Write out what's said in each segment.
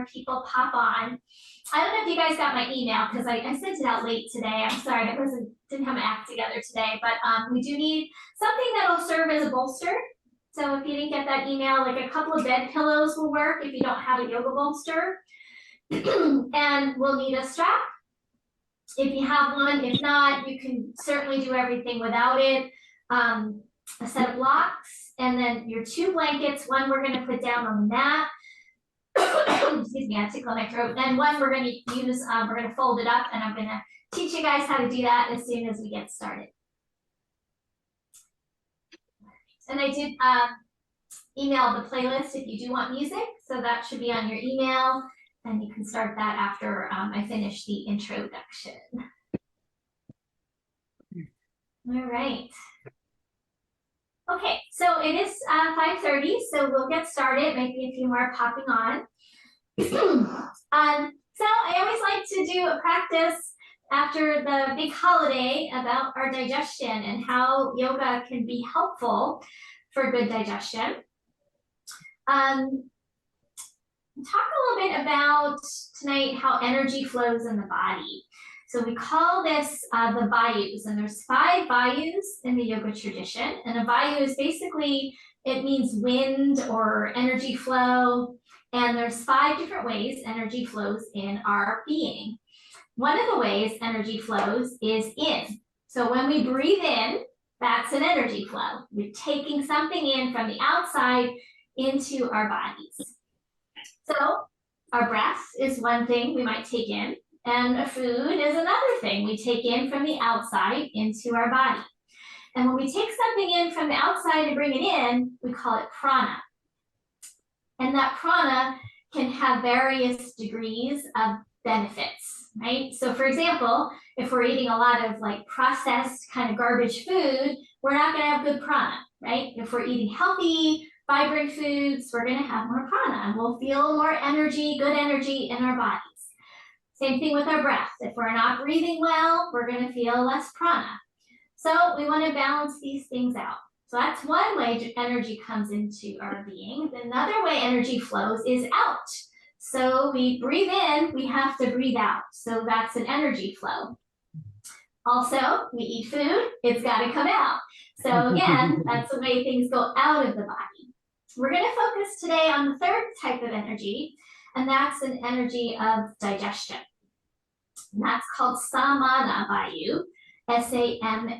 more people pop on. I don't know if you guys got my email because I sent it out late today. I'm sorry, I didn't have my act together today, but we do need something that'll serve as a bolster. So if you didn't get that email, like a couple of bed pillows will work if you don't have a yoga bolster. And we'll need a strap if you have one. If not, you can certainly do everything without it. A set of blocks, and then your 2 blankets. One we're going to put down on the mat. Excuse me, I tickle my throat. And one we're going to use, we're going to fold it up, and I'm going to teach you guys how to do that as soon as we get started. And I did email the playlist if you do want music, so that should be on your email, and you can start that after I finish the introduction. All right. Okay, so it is 5:30, so we'll get started. Maybe a few more popping on. So I always like to do a practice after the big holiday about our digestion and how yoga can be helpful for good digestion. Talk a little bit about tonight how energy flows in the body. So we call this the Vayus, and there's 5 Vayus in the yoga tradition. And a Vayu is basically, it means wind or energy flow. And there's 5 different ways energy flows in our being. One of the ways energy flows is in. So when we breathe in, that's an energy flow. We're taking something in from the outside into our bodies. So our breath is one thing we might take in. And food is another thing we take in from the outside into our body. And when we take something in from the outside and bring it in, we call it prana. And that prana can have various degrees of benefits, right? So for example, if we're eating a lot of like processed kind of garbage food, we're not going to have good prana, right? If we're eating healthy, vibrant foods, we're going to have more prana. We'll feel more energy, good energy in our bodies. Same thing with our breath. If we're not breathing well, we're going to feel less prana. So we want to balance these things out. So that's one way energy comes into our being. Another way energy flows is out. So we breathe in, we have to breathe out. So that's an energy flow. Also, we eat food, it's got to come out. So again, that's the way things go out of the body. We're going to focus today on the 3rd type of energy, and that's an energy of digestion. And that's called Samana Vayu, S-A-M-A-N-A.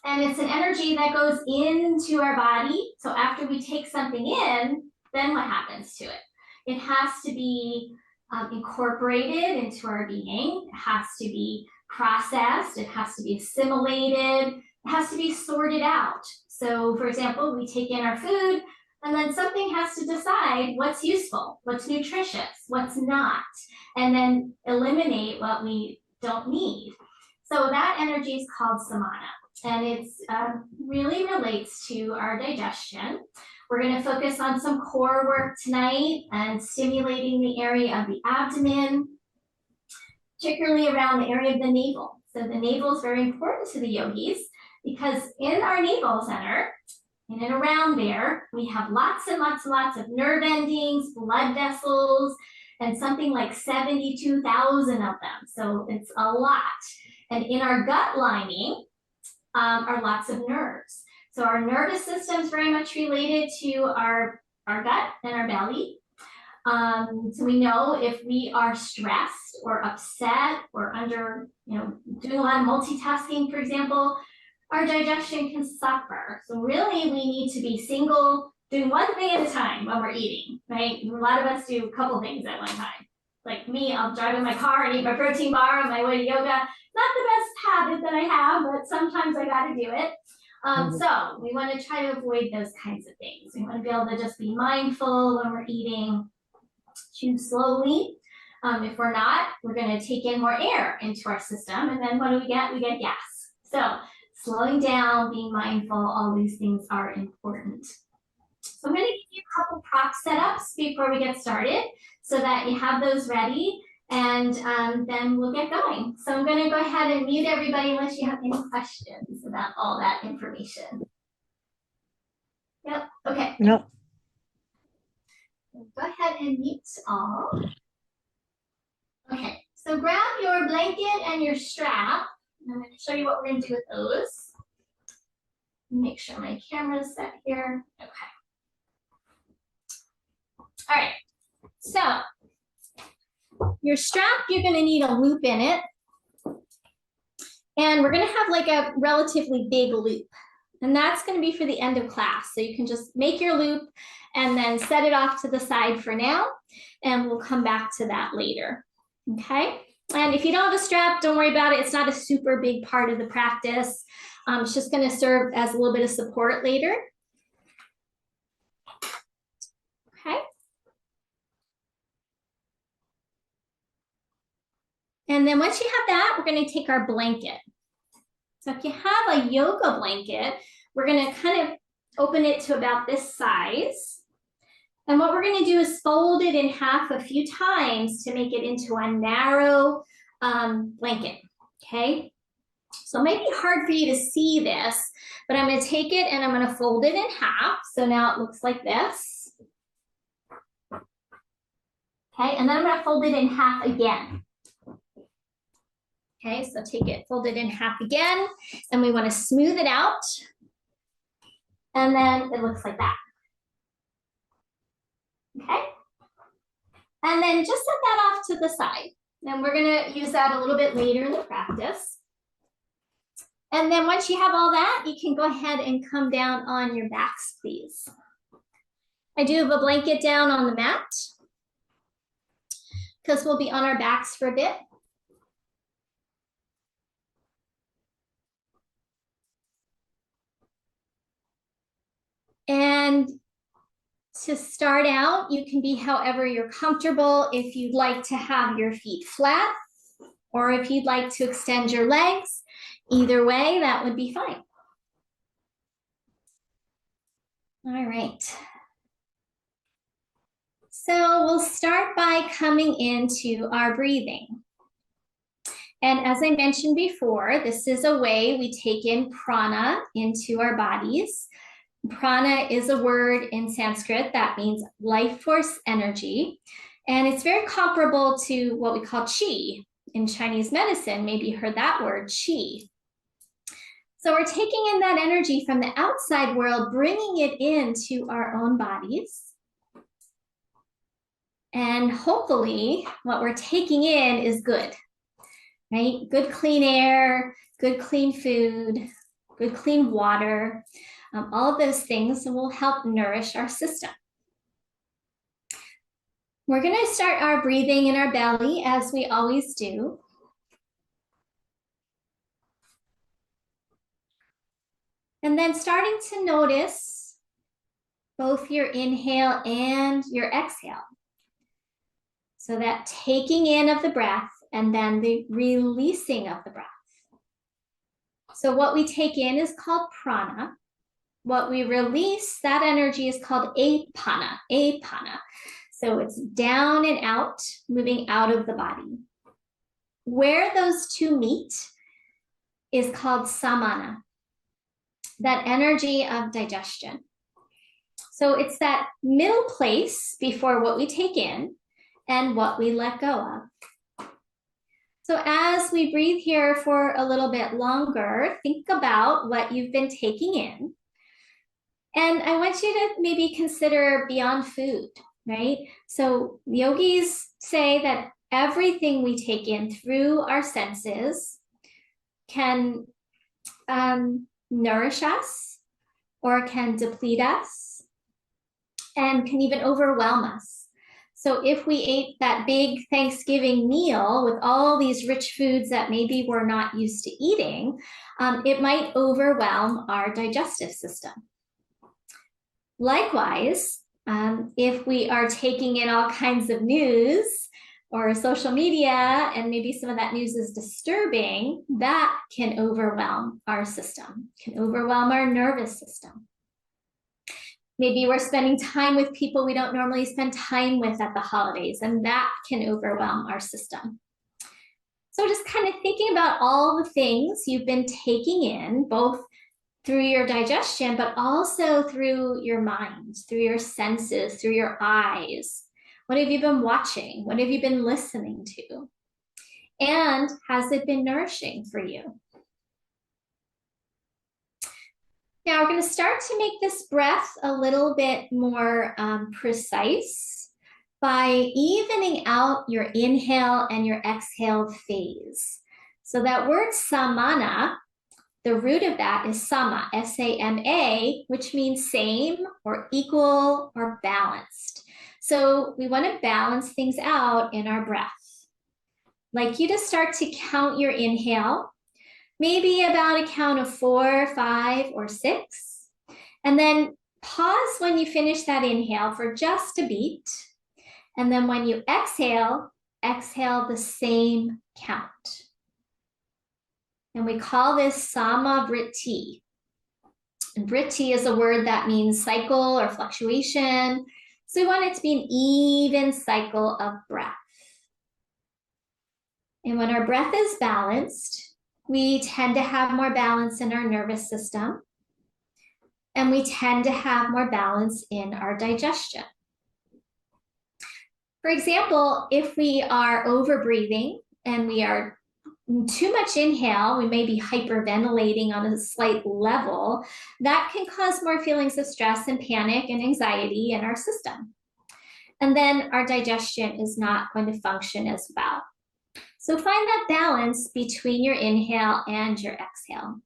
And it's an energy that goes into our body. So after we take something in, then what happens to it? It has to be incorporated into our being. It has to be processed. It has to be assimilated. It has to be sorted out. So for example, we take in our food, and then something has to decide what's useful, what's nutritious, what's not, and then eliminate what we don't need. So that energy is called samana, and it's really relates to our digestion. We're going to focus on some core work tonight and stimulating the area of the abdomen, particularly around the area of the navel. So the navel is very important to the yogis because in our navel center, in and around there, we have lots and lots and lots of nerve endings, blood vessels, and something like 72,000 of them. So it's a lot. And in our gut lining are lots of nerves. So our nervous system is very much related to our gut and our belly. So we know if we are stressed or upset or under, doing a lot of multitasking, for example, our digestion can suffer. So really we need to be doing one thing at a time when we're eating, right? A lot of us do a couple things at one time. Like me, I'll drive in my car and eat my protein bar on my way to yoga. Not the best habit that I have, but sometimes I got to do it. So we want to try to avoid those kinds of things. We want to be able to just be mindful when we're eating, chew slowly. If we're not, we're going to take in more air into our system. And then what do we get? We get gas. So slowing down, being mindful, all these things are important. So I'm going to give you a couple prop setups before we get started so that you have those ready, and then we'll get going. So I'm going to go ahead and mute everybody unless you have any questions about all that information. Yep, okay. Yep. Go ahead and mute all. Okay, so grab your blanket and your strap. I'm going to show you what we're going to do with those. Make sure my camera's set here. Okay. All right, so your strap, you're going to need a loop in it. And we're going to have like a relatively big loop. And that's going to be for the end of class. So you can just make your loop and then set it off to the side for now. And we'll come back to that later. Okay. And if you don't have a strap, don't worry about it. It's not a super big part of the practice. It's just going to serve as a little bit of support later. Okay. And then once you have that, we're going to take our blanket. So if you have a yoga blanket, we're going to kind of open it to about this size. And what we're going to do is fold it in half a few times to make it into a narrow blanket, okay? So it might be hard for you to see this, but I'm going to take it and I'm going to fold it in half. So now it looks like this. Okay, and then I'm going to fold it in half again. Okay, so take it, fold it in half again, and we want to smooth it out. And then it looks like that. Okay. And then just set that off to the side. And we're going to use that a little bit later in the practice. And then once you have all that, you can go ahead and come down on your backs, please. I do have a blanket down on the mat because we'll be on our backs for a bit. And to start out, you can be however you're comfortable. If you'd like to have your feet flat, or if you'd like to extend your legs, either way, that would be fine. All right. So we'll start by coming into our breathing. And as I mentioned before, this is a way we take in prana into our bodies. Prana is a word in Sanskrit that means life force energy. And it's very comparable to what we call qi in Chinese medicine. Maybe you heard that word, qi. So we're taking in that energy from the outside world, bringing it into our own bodies. And hopefully what we're taking in is good, right? Good clean air, good clean food, good clean water. All of those things will help nourish our system. We're going to start our breathing in our belly as we always do. And then starting to notice both your inhale and your exhale. So that taking in of the breath and then the releasing of the breath. So what we take in is called prana. What we release, that energy is called apana, apana. So it's down and out, moving out of the body. Where those two meet is called samana, that energy of digestion. So it's that middle place before what we take in and what we let go of. So as we breathe here for a little bit longer, think about what you've been taking in. And I want you to maybe consider beyond food, right? So yogis say that everything we take in through our senses can nourish us or can deplete us and can even overwhelm us. So if we ate that big Thanksgiving meal with all these rich foods that maybe we're not used to eating, it might overwhelm our digestive system. Likewise, if we are taking in all kinds of news or social media, and maybe some of that news is disturbing, that can overwhelm our system, can overwhelm our nervous system. Maybe we're spending time with people we don't normally spend time with at the holidays, and that can overwhelm our system. So just kind of thinking about all the things you've been taking in, both through your digestion, but also through your mind, through your senses, through your eyes. What have you been watching? What have you been listening to? And has it been nourishing for you? Now we're going to start to make this breath a little bit more precise by evening out your inhale and your exhale phase. So that word samana, the root of that is sama, S-A-M-A, which means same or equal or balanced. So we want to balance things out in our breath. I'd like you to start to count your inhale, maybe about a count of 4, 5, or 6. And then pause when you finish that inhale for just a beat. And then when you exhale, exhale the same count. And we call this samavritti. And vritti is a word that means cycle or fluctuation. So we want it to be an even cycle of breath. And when our breath is balanced, we tend to have more balance in our nervous system. And we tend to have more balance in our digestion. For example, if we are overbreathing and we are too much inhale, we may be hyperventilating on a slight level, that can cause more feelings of stress and panic and anxiety in our system. And then our digestion is not going to function as well. So find that balance between your inhale and your exhale.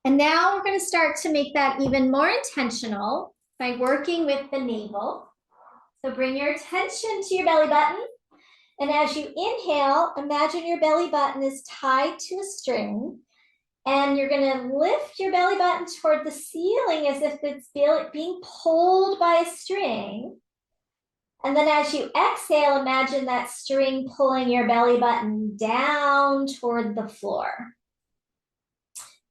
And now we're going to start to make that even more intentional by working with the navel. So bring your attention to your belly button. And as you inhale, imagine your belly button is tied to a string. And you're going to lift your belly button toward the ceiling as if it's being pulled by a string. And then as you exhale, imagine that string pulling your belly button down toward the floor.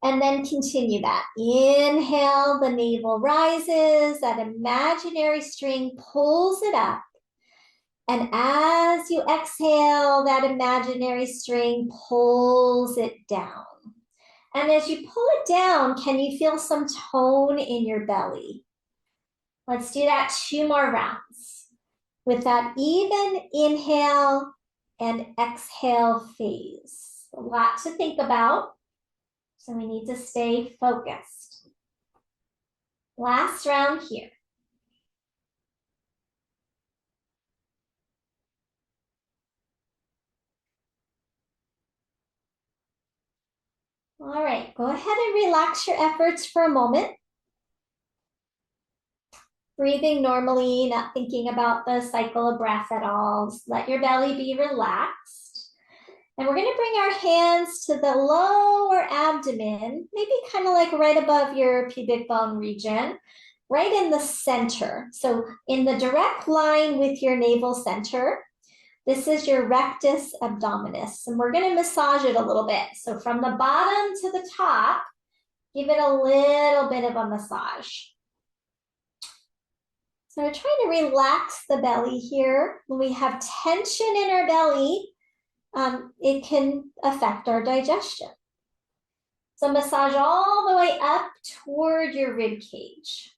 And then continue that. Inhale, the navel rises, that imaginary string pulls it up. And as you exhale, that imaginary string pulls it down. And as you pull it down, can you feel some tone in your belly? Let's do that 2 more rounds. With that even inhale and exhale phase. A lot to think about, so we need to stay focused. Last round here. All right, go ahead and relax your efforts for a moment. Breathing normally, not thinking about the cycle of breath at all. Just let your belly be relaxed. And we're going to bring our hands to the lower abdomen, maybe kind of like right above your pubic bone region, right in the center. So in the direct line with your navel center, this is your rectus abdominis. And we're going to massage it a little bit. So from the bottom to the top, give it a little bit of a massage. So we're trying to relax the belly here. When we have tension in our belly, it can affect our digestion. So massage all the way up toward your rib cage.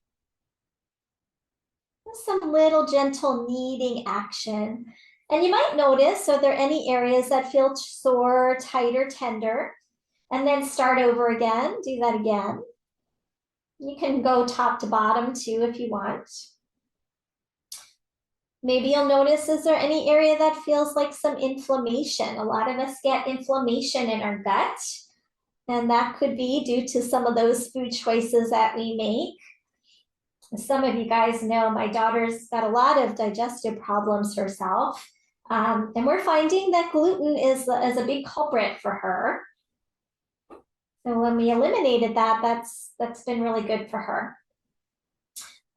Some little gentle kneading action. And you might notice, are there any areas that feel sore, tight, or tender? And then start over again. Do that again. You can go top to bottom too if you want. Maybe you'll notice, is there any area that feels like some inflammation? A lot of us get inflammation in our gut, and that could be due to some of those food choices that we make. Some of you guys know my daughter's got a lot of digestive problems herself, and we're finding that gluten is a big culprit for her. So when we eliminated that, that's been really good for her.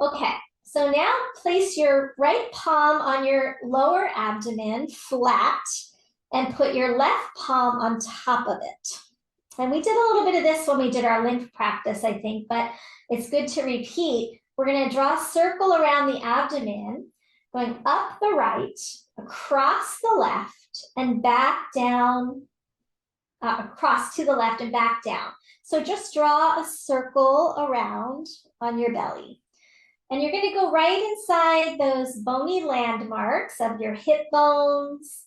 Okay. So now place your right palm on your lower abdomen flat and put your left palm on top of it. And we did a little bit of this when we did our lymph practice, I think, but it's good to repeat. We're going to draw a circle around the abdomen, going up the right, across the left, and back down across to the left and back down. So just draw a circle around on your belly. And you're going to go right inside those bony landmarks of your hip bones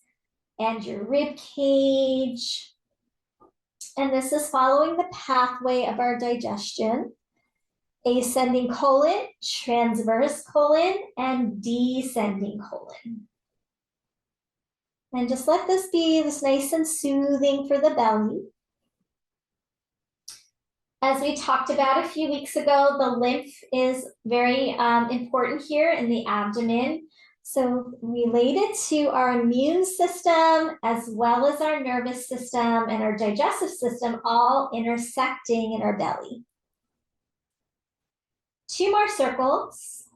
and your rib cage. And this is following the pathway of our digestion. Ascending colon, transverse colon, and descending colon. And just let this be this nice and soothing for the belly. As we talked about a few weeks ago, the lymph is very important here in the abdomen. So related to our immune system, as well as our nervous system and our digestive system, all intersecting in our belly. 2 more circles.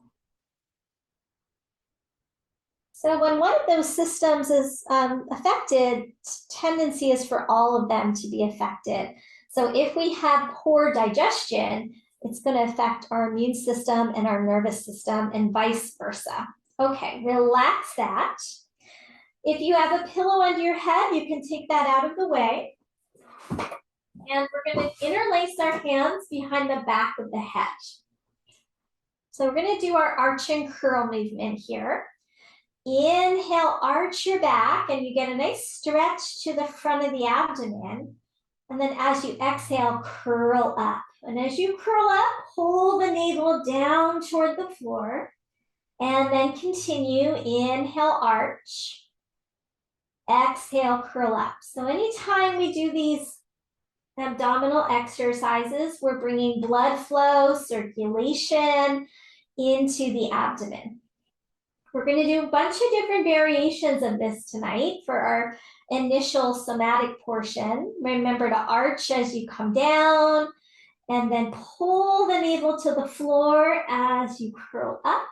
So when one of those systems is affected, tendency is for all of them to be affected. So if we have poor digestion, it's going to affect our immune system and our nervous system and vice versa. Okay, relax that. If you have a pillow under your head, you can take that out of the way. And we're going to interlace our hands behind the back of the head. So we're going to do our arch and curl movement here. Inhale, arch your back, and you get a nice stretch to the front of the abdomen. And then as you exhale, curl up. And as you curl up, pull the navel down toward the floor. And then continue, inhale, arch. Exhale, curl up. So anytime we do these abdominal exercises, we're bringing blood flow, circulation into the abdomen. We're going to do a bunch of different variations of this tonight for our initial somatic portion. Remember to arch as you come down, and then pull the navel to the floor as you curl up.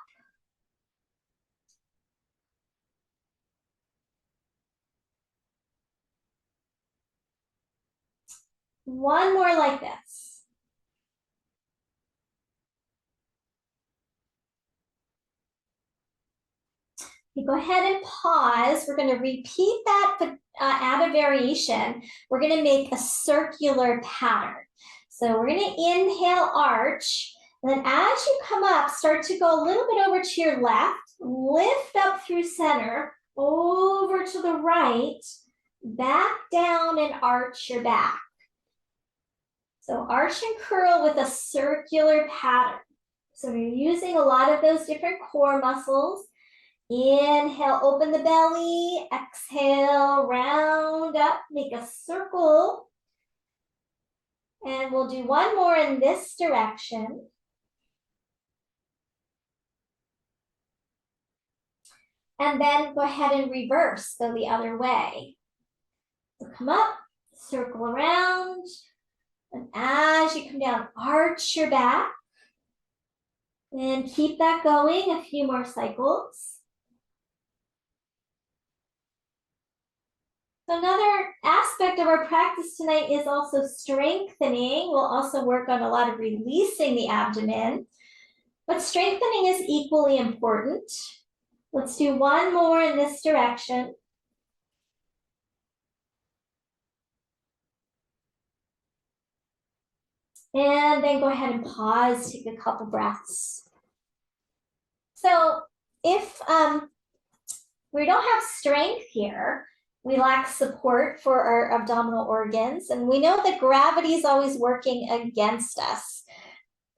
One more like this. You go ahead and pause. We're going to repeat that, but add a variation. We're going to make a circular pattern. So we're going to inhale, arch, and then as you come up, start to go a little bit over to your left, lift up through center, over to the right, back down and arch your back. So arch and curl with a circular pattern. So you're using a lot of those different core muscles. Inhale, open the belly. Exhale, round up, make a circle. And we'll do one more in this direction. And then go ahead and reverse, go the other way. So come up, circle around. And as you come down, arch your back. And keep that going a few more cycles. So another aspect of our practice tonight is also strengthening. We'll also work on a lot of releasing the abdomen, but strengthening is equally important. Let's do one more in this direction. And then go ahead and pause, take a couple breaths. So if we don't have strength here, we lack support for our abdominal organs, and we know that gravity is always working against us.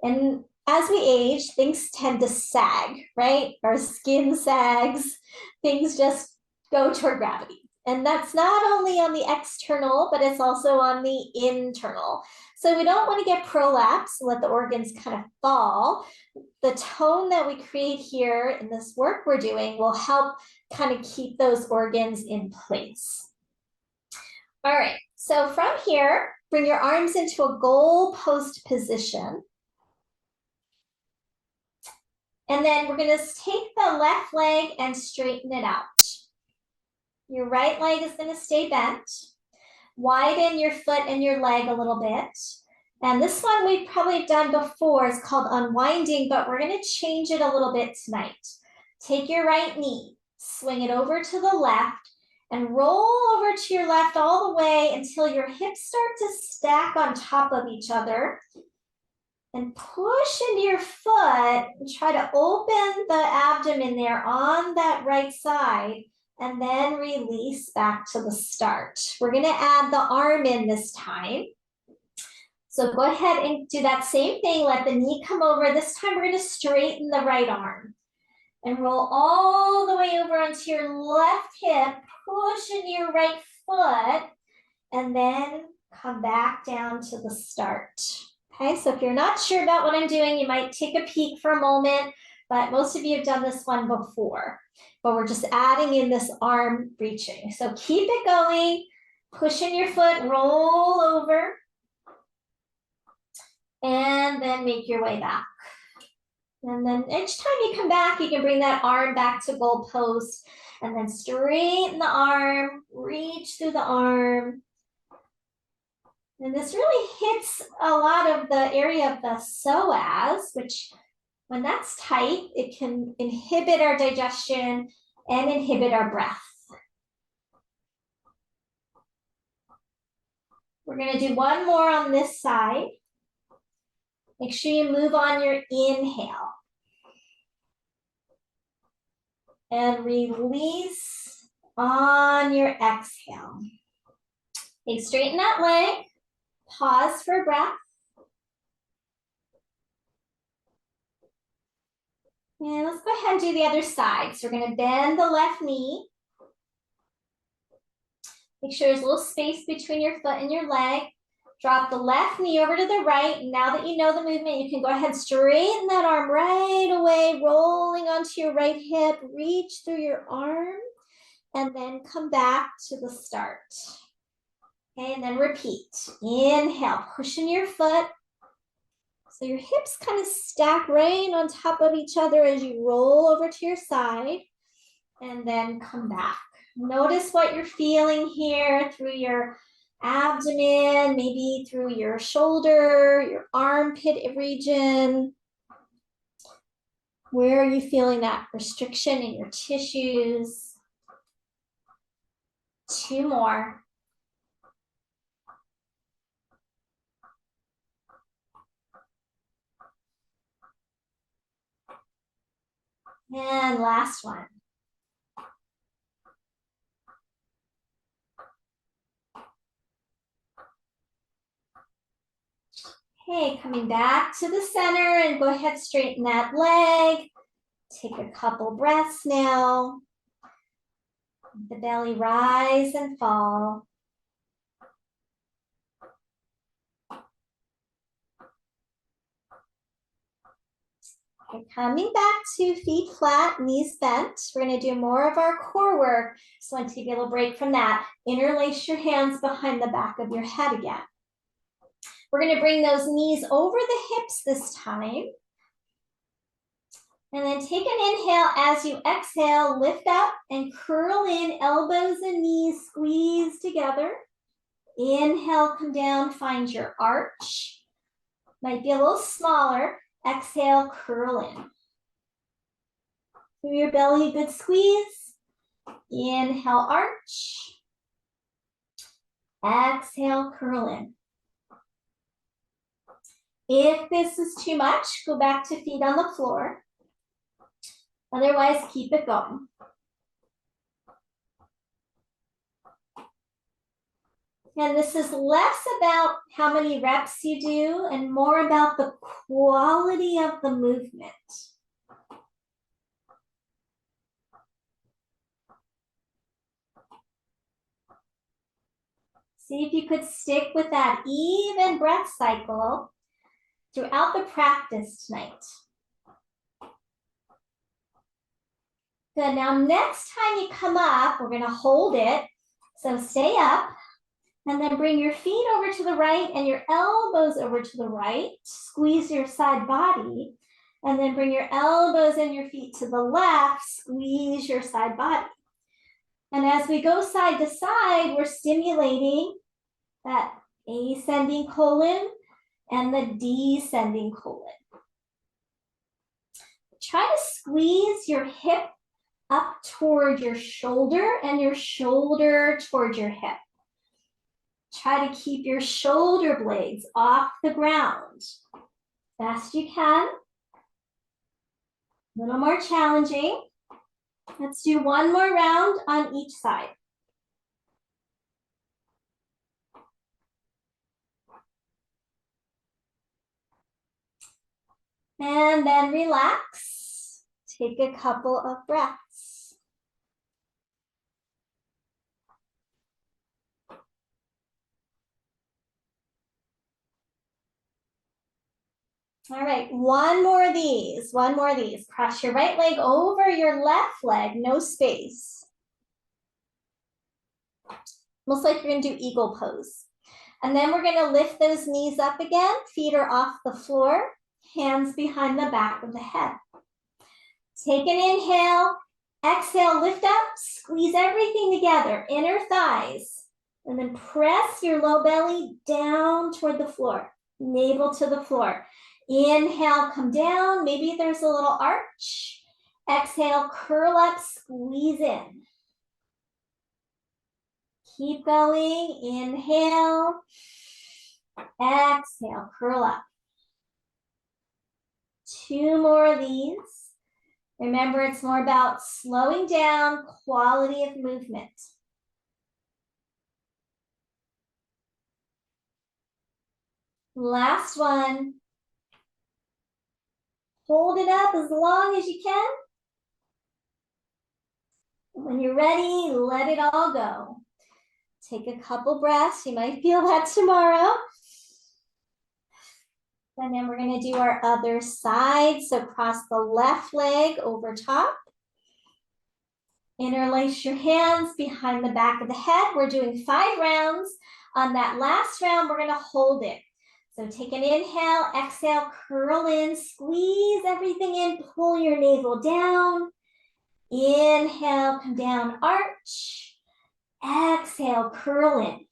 And as we age, things tend to sag, right? Our skin sags, things just go toward gravity. And that's not only on the external, but it's also on the internal. So we don't want to get prolapse, let the organs kind of fall. The tone that we create here in this work we're doing will help kind of keep those organs in place. All right, so from here, bring your arms into a goal post position. And then we're going to take the left leg and straighten it out. Your right leg is going to stay bent. Widen your foot and your leg a little bit. And this one we've probably done before. It's called unwinding, but we're going to change it a little bit tonight. Take your right knee, swing it over to the left, And roll over to your left all the way until your hips start to stack on top of each other. And push into your foot and try to open the abdomen there on that right side, and then release back to the start. We're gonna add the arm in this time. So go ahead and do that same thing. Let the knee come over. This time we're gonna straighten the right arm and roll all the way over onto your left hip, push into your right foot, and then come back down to the start. Okay, so if you're not sure about what I'm doing, you might take a peek for a moment, but most of you have done this one before. But we're just adding in this arm reaching. So keep it going, push in your foot, roll over, and then make your way back. And then each time you come back, you can bring that arm back to goal post, and then straighten the arm, reach through the arm. And this really hits a lot of the area of the psoas, which when that's tight, it can inhibit our digestion and inhibit our breath. We're gonna do one more on this side. Make sure you move on your inhale. And release on your exhale. Okay, straighten that leg. Pause for breath. And let's go ahead and do the other side. So we're going to bend the left knee. Make sure there's a little space between your foot and your leg. Drop the left knee over to the right. Now that you know the movement, you can go ahead and straighten that arm right away, rolling onto your right hip. Reach through your arm and then come back to the start. Okay, and then repeat. Inhale, push in your foot. So your hips kind of stack right on top of each other as you roll over to your side, and then come back. Notice what you're feeling here through your abdomen, maybe through your shoulder, your armpit region. Where are you feeling that restriction in your tissues? 2 more. And last one. Okay, coming back to the center, and go ahead, straighten that leg. Take a couple breaths now. The belly rise and fall. Okay, coming back to feet flat, knees bent. We're going to do more of our core work. So I want to take a little break from that. Interlace your hands behind the back of your head again. We're going to bring those knees over the hips this time. And then take an inhale. As you exhale, lift up and curl in, elbows and knees squeeze together. Inhale, come down, find your arch. Might be a little smaller. Exhale, curl in. Through your belly, good squeeze. Inhale, arch. Exhale, curl in. If this is too much, go back to feet on the floor. Otherwise, keep it going. And this is less about how many reps you do and more about the quality of the movement. See if you could stick with that even breath cycle throughout the practice tonight. Good, now next time you come up, we're gonna hold it. So stay up. And then bring your feet over to the right and your elbows over to the right. Squeeze your side body. And then bring your elbows and your feet to the left. Squeeze your side body. And as we go side to side, we're stimulating that ascending colon and the descending colon. Try to squeeze your hip up toward your shoulder and your shoulder toward your hip. Try to keep your shoulder blades off the ground. Best you can. A little more challenging. Let's do one more round on each side. And then relax. Take a couple of breaths. All right, one more of these. Cross your right leg over your left leg, no space. Almost like you're gonna do eagle pose. And then we're gonna lift those knees up again, feet are off the floor, hands behind the back of the head. Take an inhale, exhale, lift up, squeeze everything together, inner thighs, and then press your low belly down toward the floor, navel to the floor. Inhale, come down, maybe there's a little arch. Exhale, curl up, squeeze in. Keep going, inhale, exhale, curl up. 2 more of these. Remember, it's more about slowing down, quality of movement. Last one. Hold it up as long as you can. When you're ready, let it all go. Take a couple breaths. You might feel that tomorrow. And then we're going to do our other side. So cross the left leg over top. Interlace your hands behind the back of the head. We're doing 5 rounds. On that last round, we're going to hold it. So take an inhale, exhale, curl in, squeeze everything in, pull your navel down. Inhale, come down, arch. Exhale, curl in.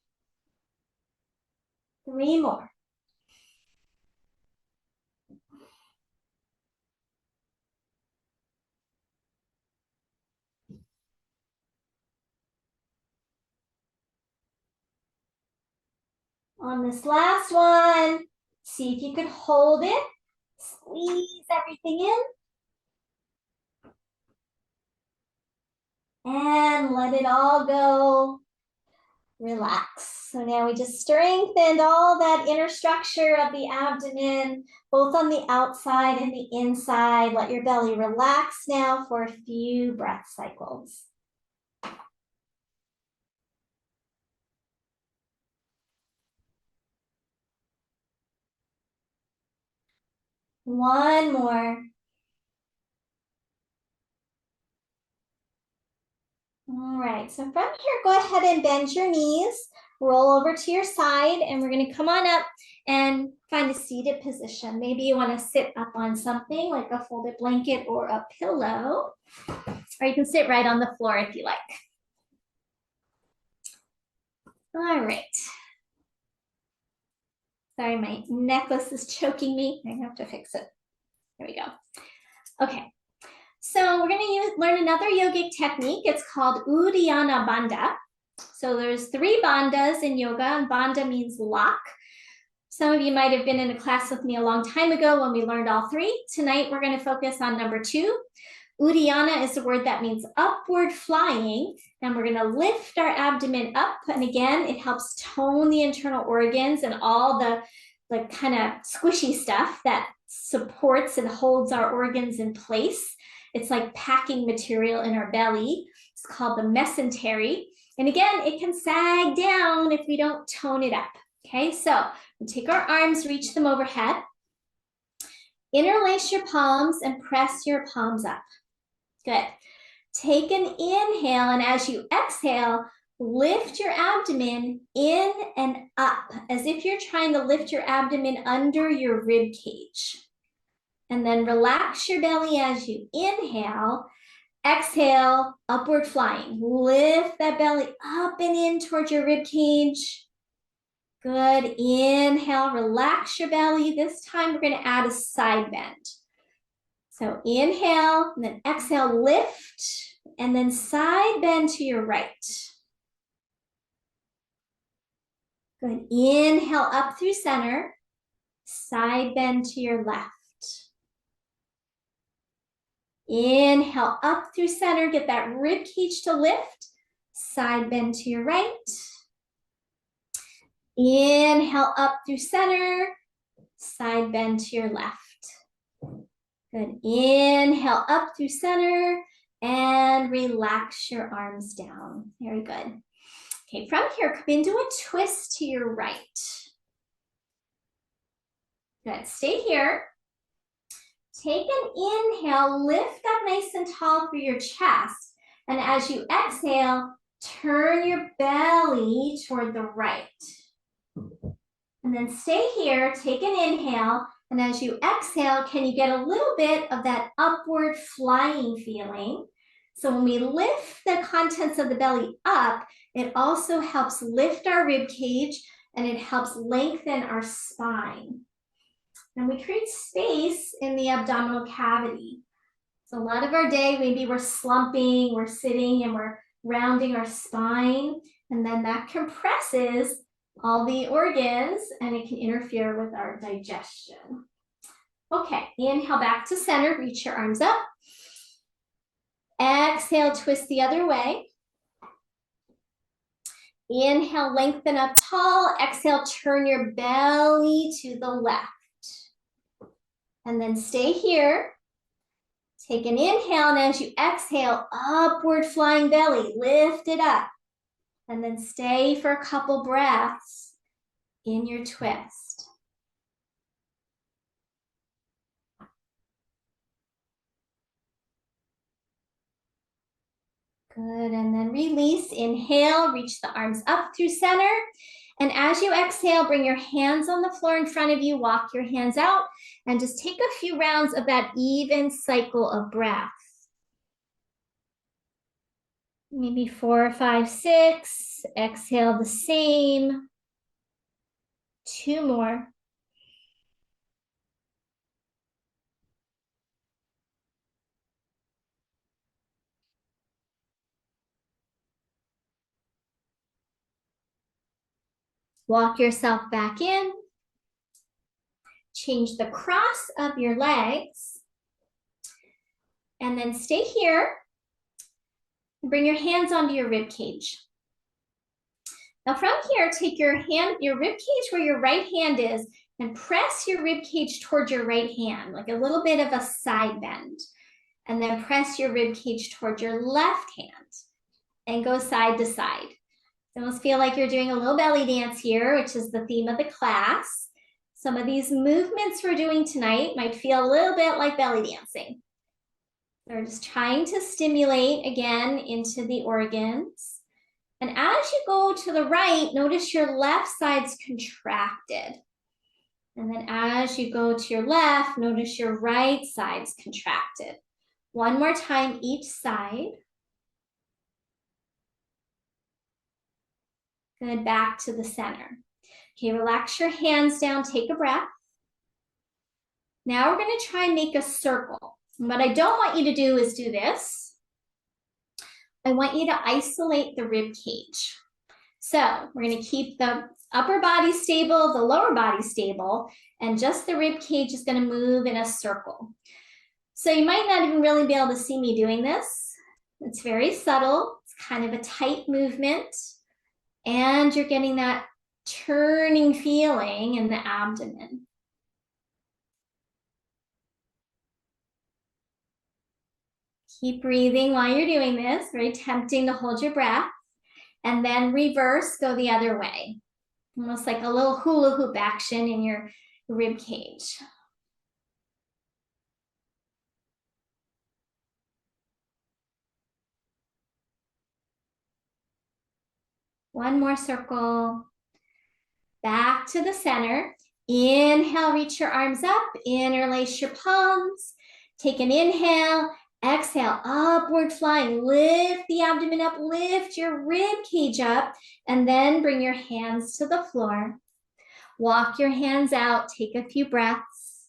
3 more. On this last one, see if you could hold it. Squeeze everything in. And let it all go. Relax. So now we just strengthened all that inner structure of the abdomen, both on the outside and the inside. Let your belly relax now for a few breath cycles. One more. All right, so from here, go ahead and bend your knees, roll over to your side, and we're gonna come on up and find a seated position. Maybe you wanna sit up on something like a folded blanket or a pillow, or you can sit right on the floor if you like. All right. Sorry, my necklace is choking me. I have to fix it. There we go. Okay. So we're going to learn another yogic technique. It's called uddiyana bandha. So there's 3 bandhas in yoga, and bandha means lock. Some of you might have been in a class with me a long time ago when we learned all 3. Tonight we're going to focus on number 2. Uddiyana is a word that means upward flying, and we're going to lift our abdomen up. And again, it helps tone the internal organs and all the kind of squishy stuff that supports and holds our organs in place. It's like packing material in our belly. It's called the mesentery. And again, it can sag down if we don't tone it up. Okay, so we'll take our arms, reach them overhead. Interlace your palms and press your palms up. Good. Take an inhale, and as you exhale, lift your abdomen in and up, as if you're trying to lift your abdomen under your rib cage. And then relax your belly as you inhale. Exhale, upward flying. Lift that belly up and in towards your rib cage. Good. Inhale, relax your belly. This time we're going to add a side bend. So inhale, and then exhale, lift. and then side bend to your right. Good. Inhale up through center. Side bend to your left. Inhale up through center. Get that rib cage to lift. Side bend to your right. Inhale up through center. Side bend to your left. Good. Inhale up through center and relax your arms down. Very good. Okay, from here, come into a twist to your right. Good. Stay here. Take an inhale, lift up nice and tall through your chest. And as you exhale, turn your belly toward the right. And then stay here, take an inhale, and as you exhale, can you get a little bit of that upward flying feeling? So when we lift the contents of the belly up, it also helps lift our rib cage and it helps lengthen our spine. And we create space in the abdominal cavity. So a lot of our day, maybe we're slumping, we're sitting, and we're rounding our spine, and then that compresses all the organs and it can interfere with our digestion. Okay, inhale back to center, reach your arms up. Exhale, twist the other way. Inhale, lengthen up tall. Exhale, turn your belly to the left. And then stay here. Take an inhale, and as you exhale, upward flying belly, lift it up. And then stay for a couple breaths in your twist. Good, and then release. Inhale, reach the arms up through center. And as you exhale, bring your hands on the floor in front of you, walk your hands out, and just take a few rounds of that even cycle of breath. Maybe 4, 5, 6. Exhale the same. 2 more. Walk yourself back in. Change the cross of your legs. And then stay here. Bring your hands onto your rib cage. Now from here, take your rib cage where your right hand is, and press your rib cage towards your right hand, like a little bit of a side bend. And then press your rib cage towards your left hand and go side to side. You almost feel like you're doing a little belly dance here, which is the theme of the class. Some of these movements we're doing tonight might feel a little bit like belly dancing. We're just trying to stimulate again into the organs. And as you go to the right, notice your left side's contracted. And then as you go to your left, notice your right side's contracted. One more time each side. Good, back to the center. Okay, relax your hands down, take a breath. Now we're gonna try and make a circle. And what I don't want you to do is do this. I want you to isolate the rib cage. So we're gonna keep the upper body stable, the lower body stable, and just the rib cage is gonna move in a circle. So you might not even really be able to see me doing this. It's very subtle, it's kind of a tight movement. And you're getting that churning feeling in the abdomen. Keep breathing while you're doing this. Very tempting to hold your breath. And then reverse, go the other way. Almost like a little hula hoop action in your rib cage. One more circle. Back to the center. Inhale, reach your arms up. Interlace your palms. Take an inhale. Exhale, upward flying. Lift the abdomen up. Lift your rib cage up. And then bring your hands to the floor. Walk your hands out. Take a few breaths.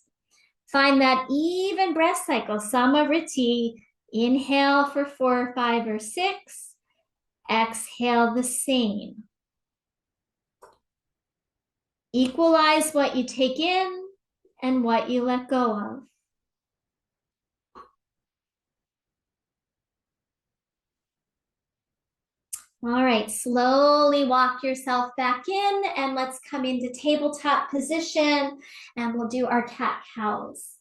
Find that even breath cycle, samavriti, Inhale for 4, 5, or 6. Exhale the same. Equalize what you take in and what you let go of. All right, slowly walk yourself back in and let's come into tabletop position and we'll do our cat-cows.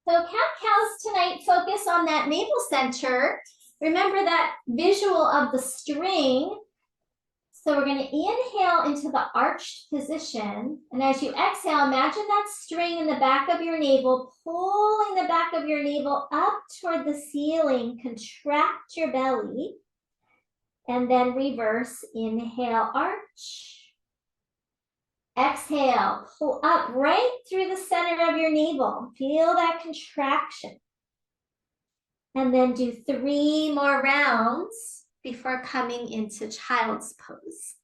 So cat-cows tonight focus on that navel center. Remember that visual of the string. So we're going to inhale into the arched position. And as you exhale, imagine that string in the back of your navel, pulling the back of your navel up toward the ceiling. Contract your belly. And then reverse. Inhale, arch. Exhale, pull up right through the center of your navel. Feel that contraction. And then do 3 more rounds before coming into child's pose.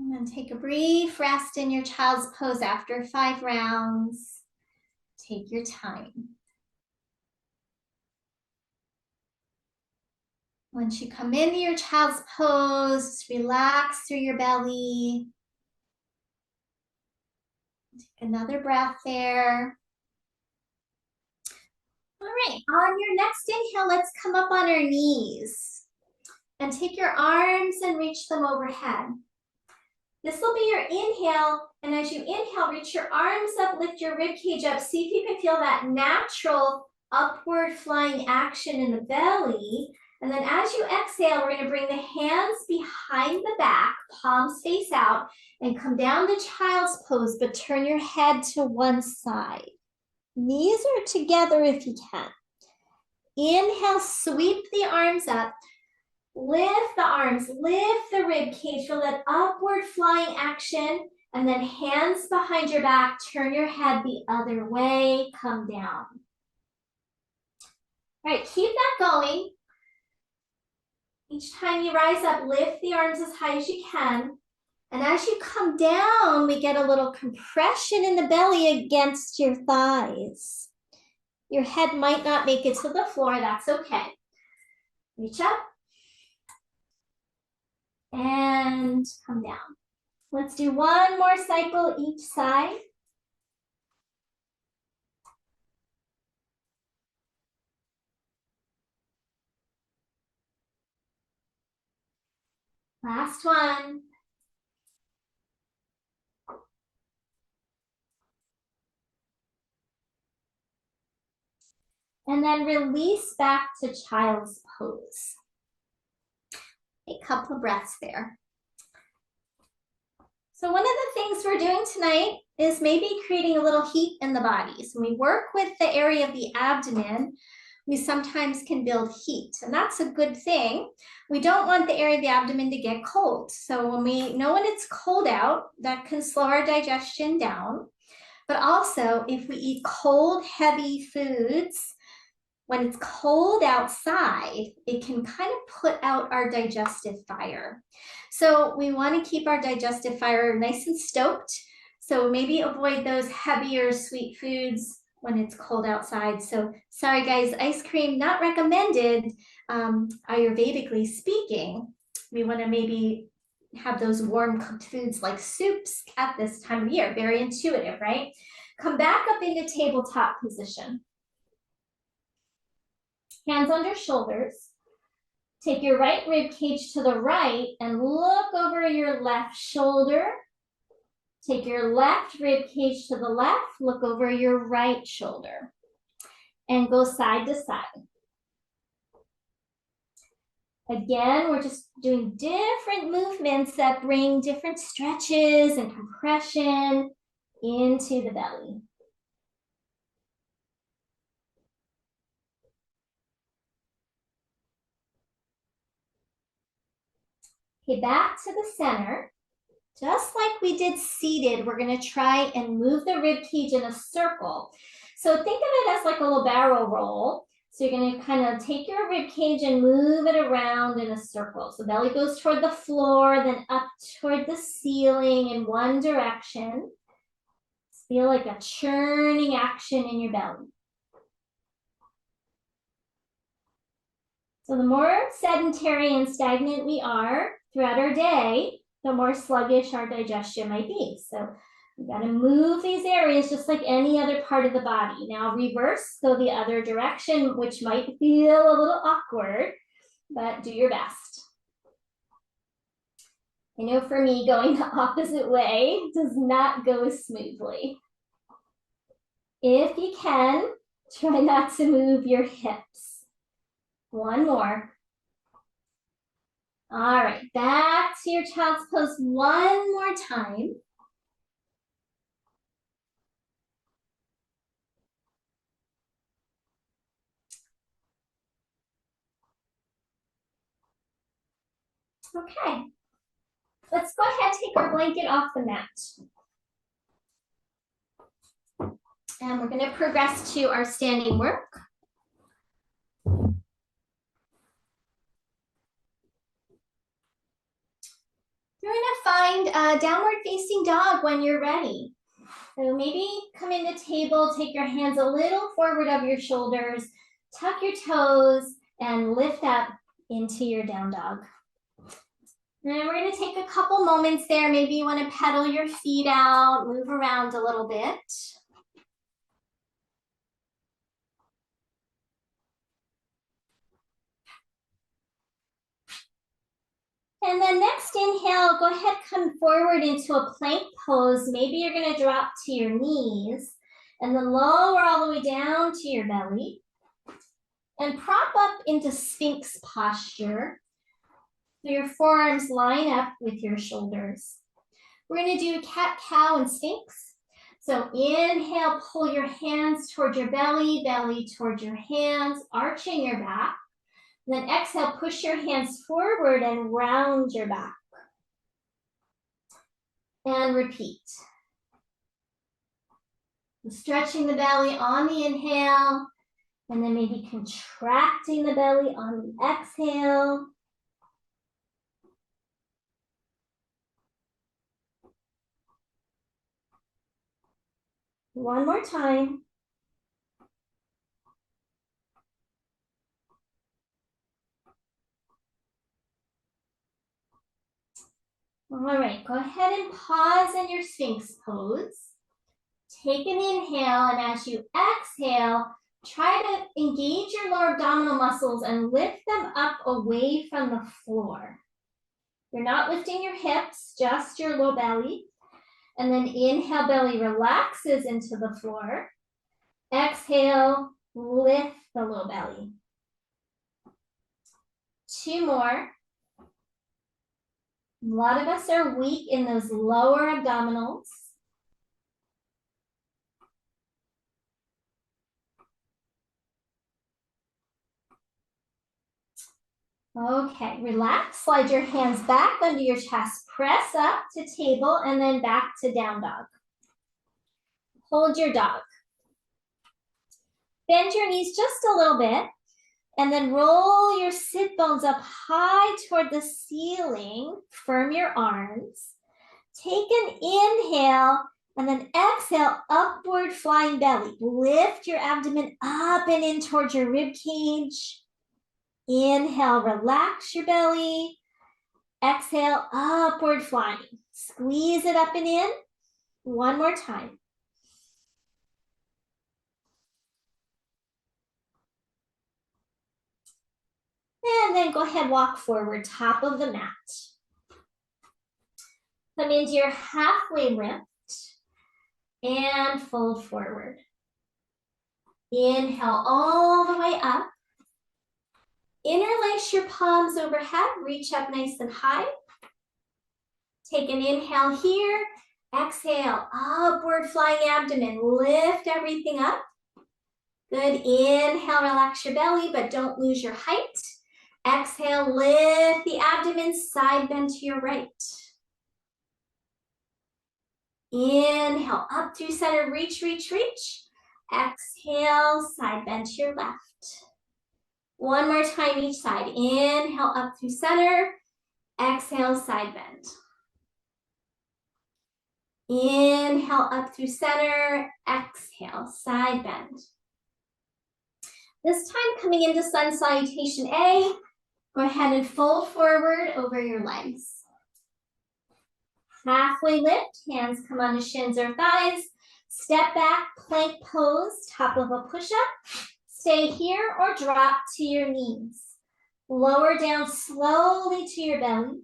And then take a brief rest in your child's pose after 5 rounds. Take your time. Once you come into your child's pose, relax through your belly. Take another breath there. All right, on your next inhale, let's come up on our knees. And take your arms and reach them overhead. This will be your inhale, and as you inhale, reach your arms up, lift your rib cage up. See if you can feel that natural upward flying action in the belly. And then as you exhale, we're going to bring the hands behind the back, palms face out, and come down to child's pose, but turn your head to one side. Knees are together if you can. Inhale, sweep the arms up. Lift the arms, lift the rib cage, feel that upward flying action, and then hands behind your back, turn your head the other way, come down. All right, keep that going. Each time you rise up, lift the arms as high as you can. And as you come down, we get a little compression in the belly against your thighs. Your head might not make it to the floor, that's okay. Reach up. And come down. Let's do one more cycle each side. Last one. And then release back to child's pose. A couple of breaths there. So one of the things we're doing tonight is maybe creating a little heat in the body. So when we work with the area of the abdomen, we sometimes can build heat, and that's a good thing. We don't want the area of the abdomen to get cold. So when we know when it's cold out, that can slow our digestion down. But also, if we eat cold, heavy foods, when it's cold outside, it can kind of put out our digestive fire. So we want to keep our digestive fire nice and stoked. So maybe avoid those heavier sweet foods when it's cold outside. So sorry guys, ice cream not recommended, Ayurvedically speaking. We want to maybe have those warm cooked foods like soups at this time of year. Very intuitive, right? Come back up into tabletop position. Hands under shoulders. Take your right rib cage to the right and look over your left shoulder. Take your left rib cage to the left, look over your right shoulder. And go side to side. Again, we're just doing different movements that bring different stretches and compression into the belly. Okay, back to the center. Just like we did seated, we're gonna try and move the rib cage in a circle. So think of it as like a little barrel roll. So you're gonna kind of take your rib cage and move it around in a circle. So belly goes toward the floor, then up toward the ceiling in one direction. Feel like a churning action in your belly. So the more sedentary and stagnant we are throughout our day, the more sluggish our digestion might be. So we got to move these areas just like any other part of the body. Now reverse, go the other direction, which might feel a little awkward, but do your best. I know for me, going the opposite way does not go smoothly. If you can, try not to move your hips. One more. All right, back to your child's pose one more time. Okay, let's go ahead and take our blanket off the mat. And we're gonna progress to our standing work. You're gonna find a downward facing dog when you're ready. So maybe come into table, take your hands a little forward of your shoulders, tuck your toes, and lift up into your down dog. And we're gonna take a couple moments there. Maybe you wanna pedal your feet out, move around a little bit. And then next inhale, go ahead, come forward into a plank pose. Maybe you're gonna drop to your knees and then lower all the way down to your belly and prop up into Sphinx posture. So your forearms line up with your shoulders. We're gonna do cat, cow, and Sphinx. So inhale, pull your hands toward your belly, belly toward your hands, arching your back. Then exhale, push your hands forward and round your back. And repeat. Stretching the belly on the inhale, and then maybe contracting the belly on the exhale. One more time. All right, go ahead and pause in your Sphinx pose. Take an inhale, and as you exhale, try to engage your lower abdominal muscles and lift them up away from the floor. You're not lifting your hips, just your low belly. And then inhale, belly relaxes into the floor. Exhale, lift the low belly. Two more. A lot of us are weak in those lower abdominals. Okay, relax, slide your hands back under your chest, press up to table, and then back to down dog. Hold your dog. Bend your knees just a little bit, and then roll your sit bones up high toward the ceiling. Firm your arms. Take an inhale, and then exhale, upward flying belly. Lift your abdomen up and in towards your rib cage. Inhale, relax your belly. Exhale, upward flying. Squeeze it up and in. One more time. And then go ahead, walk forward, top of the mat. Come into your halfway lift and fold forward. Inhale all the way up. Interlace your palms overhead, reach up nice and high. Take an inhale here. Exhale, upward flying abdomen. Lift everything up. Good, inhale, relax your belly, but don't lose your height. Exhale, lift the abdomen, side bend to your right. Inhale, up through center, reach, reach, reach. Exhale, side bend to your left. One more time each side. Inhale, up through center. Exhale, side bend. Inhale, up through center. Exhale, side bend. This time coming into sun salutation A, go ahead and fold forward over your legs. Halfway lift, hands come onto shins or thighs. Step back, plank pose, top of a push-up. Stay here or drop to your knees. Lower down slowly to your belly.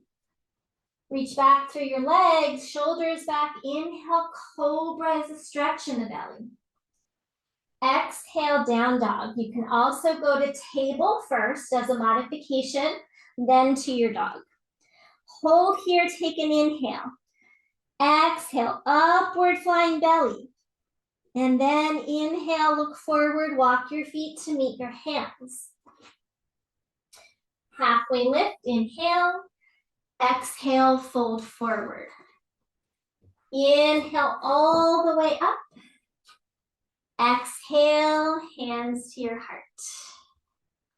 Reach back through your legs, shoulders back. Inhale, cobra as a stretch in the belly. Exhale, down dog. You can also go to table first as a modification, then to your dog. Hold here, take an inhale. Exhale, upward flying belly. And then inhale, look forward, walk your feet to meet your hands. Halfway lift, inhale. Exhale, fold forward. Inhale all the way up. Exhale, hands to your heart.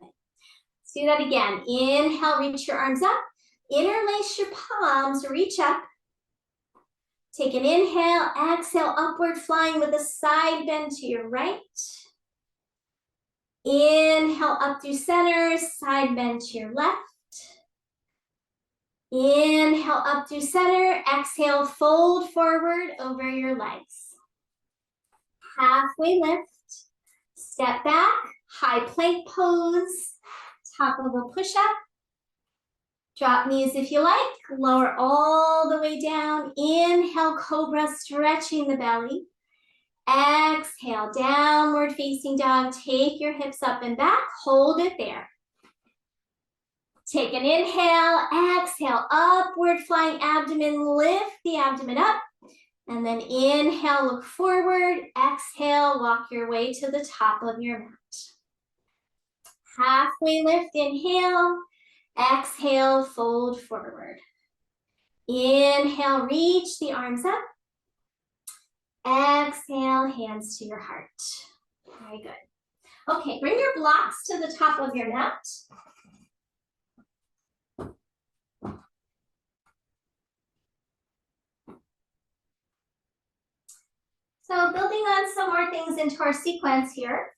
Let's do that again. Inhale, reach your arms up. Interlace your palms, reach up. Take an inhale, exhale, upward flying with a side bend to your right. Inhale, up through center, side bend to your left. Inhale, up through center. Exhale, fold forward over your legs. Halfway lift. Step back, high plank pose, top of a push-up. Drop knees if you like, lower all the way down. Inhale, cobra, stretching the belly. Exhale, downward facing dog. Take your hips up and back, hold it there. Take an inhale, exhale, upward flying abdomen, lift the abdomen up. And then inhale, look forward. Exhale, walk your way to the top of your mat. Halfway lift, inhale. Exhale, fold forward. Inhale, reach the arms up. Exhale, hands to your heart. Very good. Okay, bring your blocks to the top of your mat. So building on some more things into our sequence here.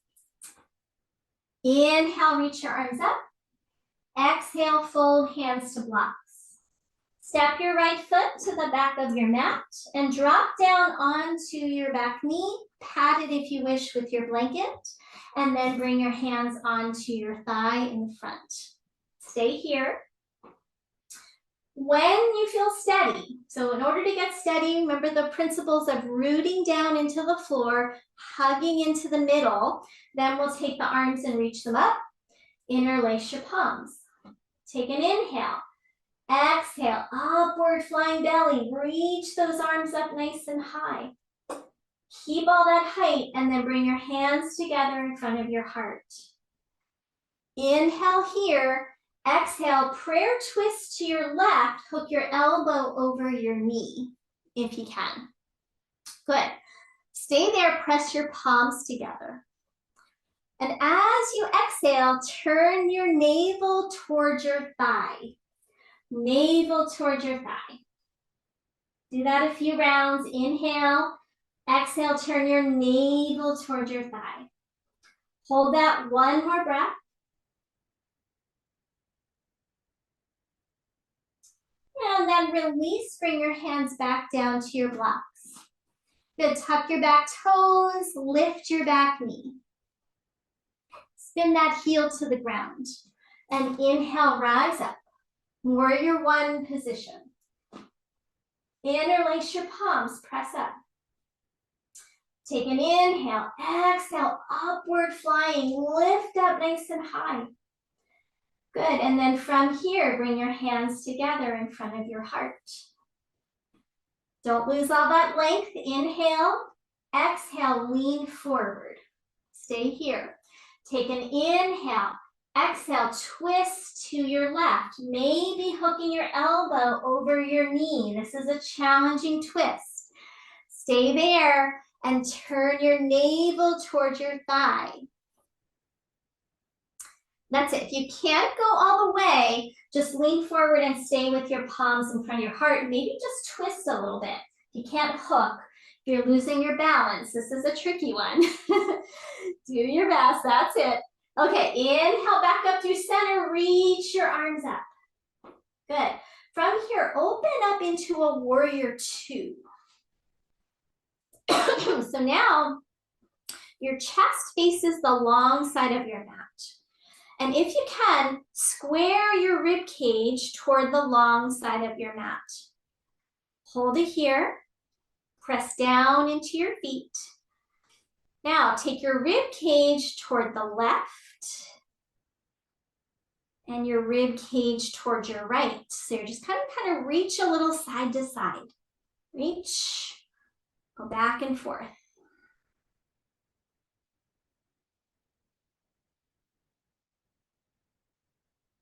Inhale, reach your arms up. Exhale, fold hands to blocks. Step your right foot to the back of your mat and drop down onto your back knee. Pat it if you wish with your blanket. And then bring your hands onto your thigh in the front. Stay here. When you feel steady, so in order to get steady, remember the principles of rooting down into the floor, hugging into the middle. Then we'll take the arms and reach them up. Interlace your palms. Take an inhale. Exhale, upward flying belly. Reach those arms up nice and high. Keep all that height and then bring your hands together in front of your heart. Inhale here. Exhale, prayer twist to your left. Hook your elbow over your knee if you can. Good. Stay there, press your palms together. And as you exhale, turn your navel towards your thigh. Navel towards your thigh. Do that a few rounds. Inhale. Exhale, turn your navel towards your thigh. Hold that one more breath. And then release, bring your hands back down to your blocks. Good, tuck your back toes, lift your back knee. Spin that heel to the ground. And inhale, rise up. Warrior one position. Interlace your palms, press up. Take an inhale, exhale, upward flying, lift up nice and high. Good, and then from here, bring your hands together in front of your heart. Don't lose all that length. Inhale, exhale, lean forward. Stay here. Take an inhale, Exhale, twist to your left, maybe hooking your elbow over your knee. This is a challenging twist. Stay there and turn your navel towards your thigh. That's it. If you can't go all the way, just lean forward and stay with your palms in front of your heart. Maybe just twist a little bit. If you can't hook, if you're losing your balance, this is a tricky one. Do your best. That's it. Okay, inhale back up through center. Reach your arms up. Good. From here, open up into a warrior two. So now your chest faces the long side of your mat. And if you can, square your rib cage toward the long side of your mat. Hold it here. Press down into your feet. Now take your rib cage toward the left and your rib cage towards your right. So you're just kind of reach a little side to side. Reach, go back and forth.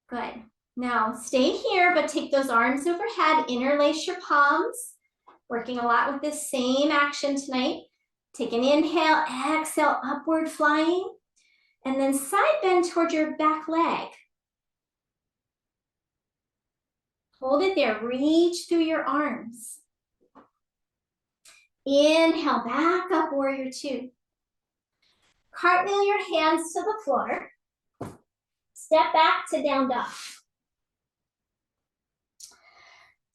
Good. Now stay here, but take those arms overhead, interlace your palms. Working a lot with this same action tonight. Take an inhale, exhale, upward flying, and then side bend toward your back leg. Hold it there, reach through your arms. Inhale, back up, warrior two. Cartwheel your hands to the floor. Step back to down dog.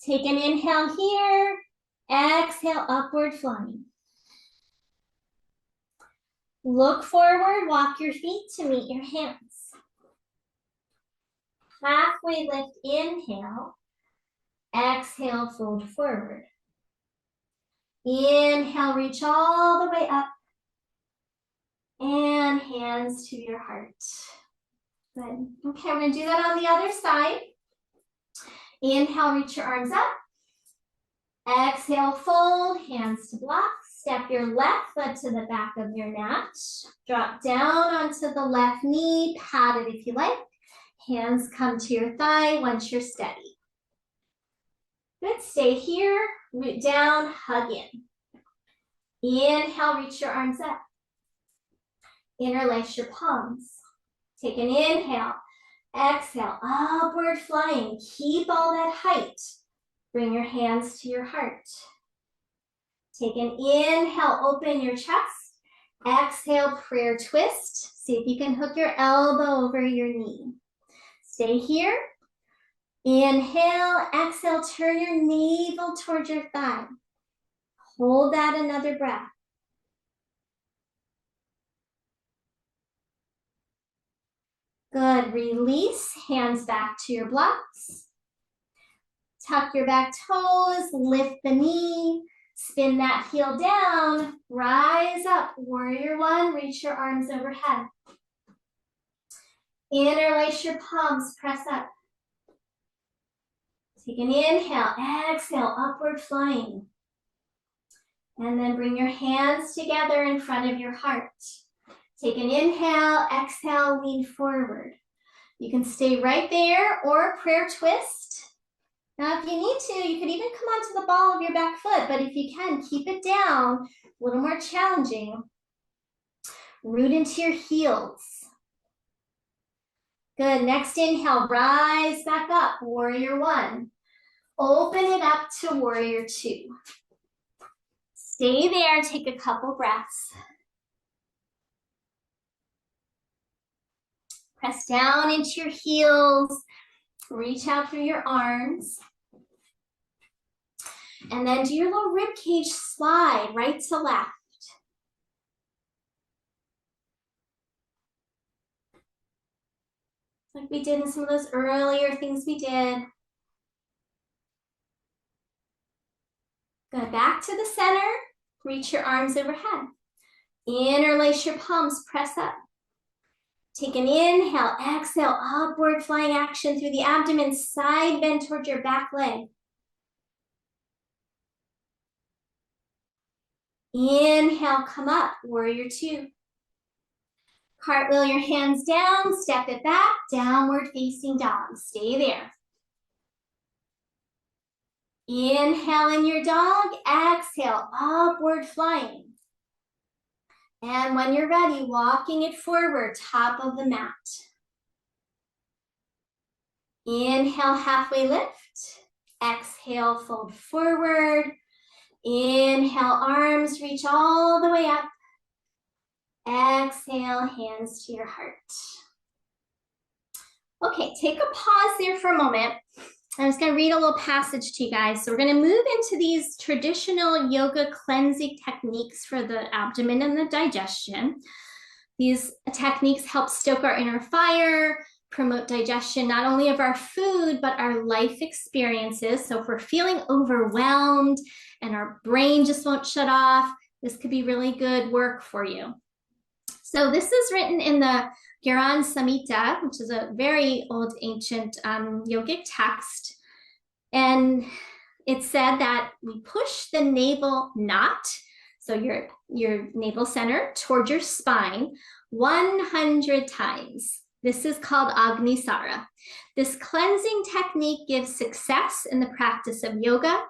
Take an inhale here, exhale, upward flying. Look forward, walk your feet to meet your hands. Halfway lift, inhale. Exhale, fold forward. Inhale, reach all the way up. And hands to your heart. Good. Okay, we're gonna do that on the other side. Inhale, reach your arms up. Exhale, fold, hands to block. Step your left foot to the back of your mat. Drop down onto the left knee, pat it if you like. Hands come to your thigh once you're steady. Good, stay here, root down, hug in. Inhale, reach your arms up. Interlace your palms. Take an inhale, exhale, upward flying. Keep all that height. Bring your hands to your heart. Take an inhale, open your chest. Exhale, prayer twist. See if you can hook your elbow over your knee. Stay here. Inhale, exhale, turn your navel towards your thigh. Hold that another breath. Good, release, hands back to your blocks. Tuck your back toes, lift the knee, spin that heel down, rise up, warrior one, reach your arms overhead. Interlace your palms, press up. Take an inhale, exhale, upward flying. And then bring your hands together in front of your heart. Take an inhale, exhale, lean forward. You can stay right there or prayer twist. Now, if you need to, you could even come onto the ball of your back foot, but if you can, keep it down, a little more challenging. Root into your heels. Good, next inhale, rise back up, warrior one. Open it up to warrior two. Stay there, take a couple breaths. Press down into your heels, reach out through your arms. And then do your little rib cage slide right to left. Like we did in some of those earlier things we did. Go back to the center, reach your arms overhead. Interlace your palms, press up. Take an inhale, exhale, upward flying action through the abdomen, side bend towards your back leg. Inhale, come up, warrior two. Cartwheel your hands down, step it back, downward facing dog. Stay there. Inhale in your dog, exhale, upward flying. And when you're ready, walking it forward, top of the mat. Inhale, halfway lift. Exhale, fold forward. Inhale, arms reach all the way up. Exhale, hands to your heart. Okay, take a pause there for a moment. I'm just going to read a little passage to you guys. So we're going to move into these traditional yoga cleansing techniques for the abdomen and the digestion. These techniques help stoke our inner fire, promote digestion not only of our food, but our life experiences. So if we're feeling overwhelmed and our brain just won't shut off, this could be really good work for you. So this is written in the Gyaran Samhita, which is a very old ancient yogic text. And it said that we push the navel knot, so your navel center, toward your spine 100 times. This is called agni sara. This cleansing technique gives success in the practice of yoga.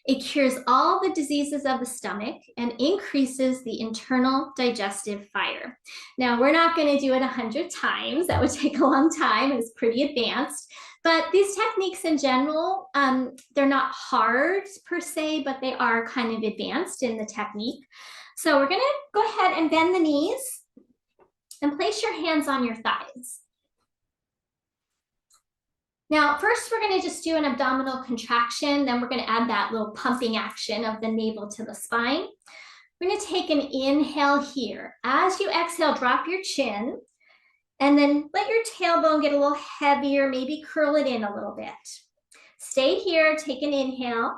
It cures all the diseases of the stomach and increases the internal digestive fire. Now, we're not going to do it 100 times. That would take a long time. It's pretty advanced. But these techniques in general, they're not hard per se, but they are kind of advanced in the technique. So we're going to go ahead and bend the knees and place your hands on your thighs. Now, first we're going to just do an abdominal contraction, then we're going to add that little pumping action of the navel to the spine. We're going to take an inhale here. As you exhale, drop your chin, and then let your tailbone get a little heavier, maybe curl it in a little bit. Stay here, take an inhale,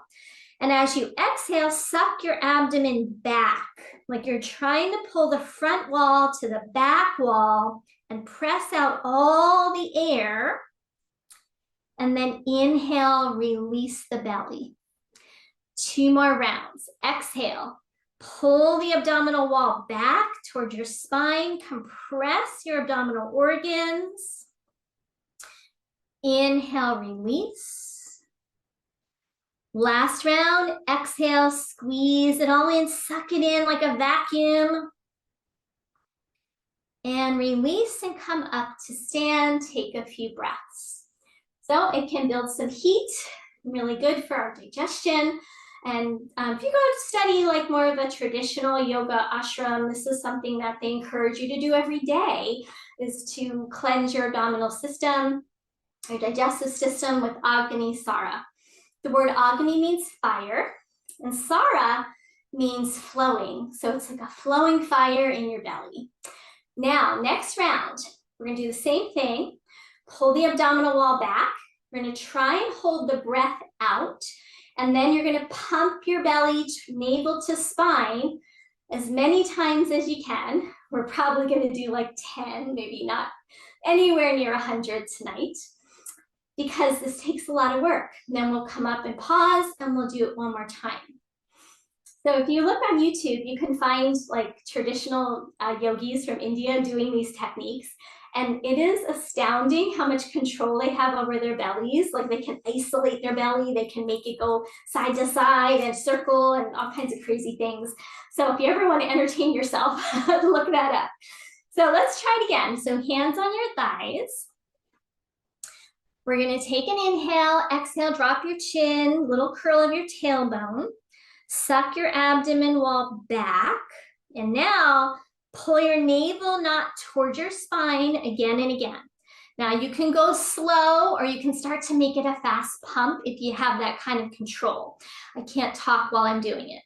and as you exhale, suck your abdomen back, like you're trying to pull the front wall to the back wall and press out all the air. And then inhale, release the belly. 2 more rounds. Exhale, pull the abdominal wall back toward your spine, compress your abdominal organs. Inhale, release. Last round, exhale, squeeze it all in, suck it in like a vacuum. And release and come up to stand, take a few breaths. So it can build some heat, really good for our digestion. And if you go to study like more of a traditional yoga ashram, this is something that they encourage you to do every day, is to cleanse your abdominal system, your digestive system with agni sara. The word agni means fire, and sara means flowing. So it's like a flowing fire in your belly. Now, next round, we're going to do the same thing. Pull the abdominal wall back. We're going to try and hold the breath out. And then you're going to pump your belly, navel to spine, as many times as you can. We're probably going to do like 10, maybe not anywhere near 100 tonight, because this takes a lot of work. Then we'll come up and pause, and we'll do it one more time. So if you look on YouTube, you can find like traditional yogis from India doing these techniques. And it is astounding how much control they have over their bellies. Like they can isolate their belly, they can make it go side to side and circle and all kinds of crazy things. So if you ever want to entertain yourself, look that up. So let's try it again. So hands on your thighs. We're going to take an inhale, exhale, drop your chin, little curl of your tailbone. Suck your abdomen wall back. And now pull your navel knot towards your spine again and again. Now you can go slow, or you can start to make it a fast pump if you have that kind of control. I can't talk while I'm doing it.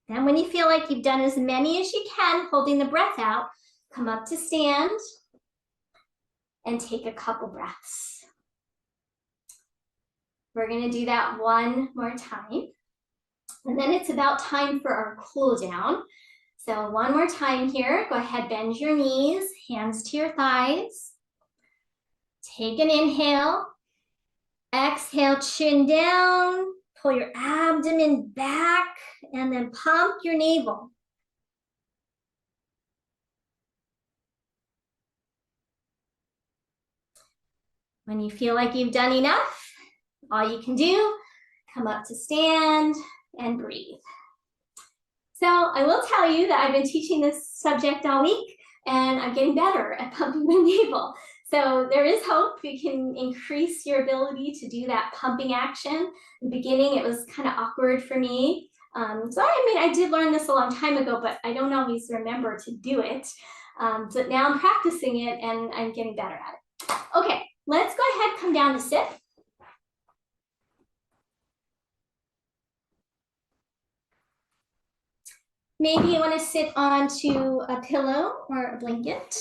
Then when you feel like you've done as many as you can, holding the breath out, come up to stand and take a couple breaths. We're going to do that one more time. And then it's about time for our cool down. So one more time here. Go ahead, bend your knees, hands to your thighs. Take an inhale. Exhale, chin down. Pull your abdomen back and then pump your navel. When you feel like you've done enough, all you can do, come up to stand and breathe. So I will tell you that I've been teaching this subject all week and I'm getting better at pumping my navel. So there is hope. We can increase your ability to do that pumping action. In the beginning, it was kind of awkward for me. I did learn this a long time ago, but I don't always remember to do it. So now I'm practicing it and I'm getting better at it. Okay, let's go ahead, come down to sit. Maybe you want to sit onto a pillow or a blanket.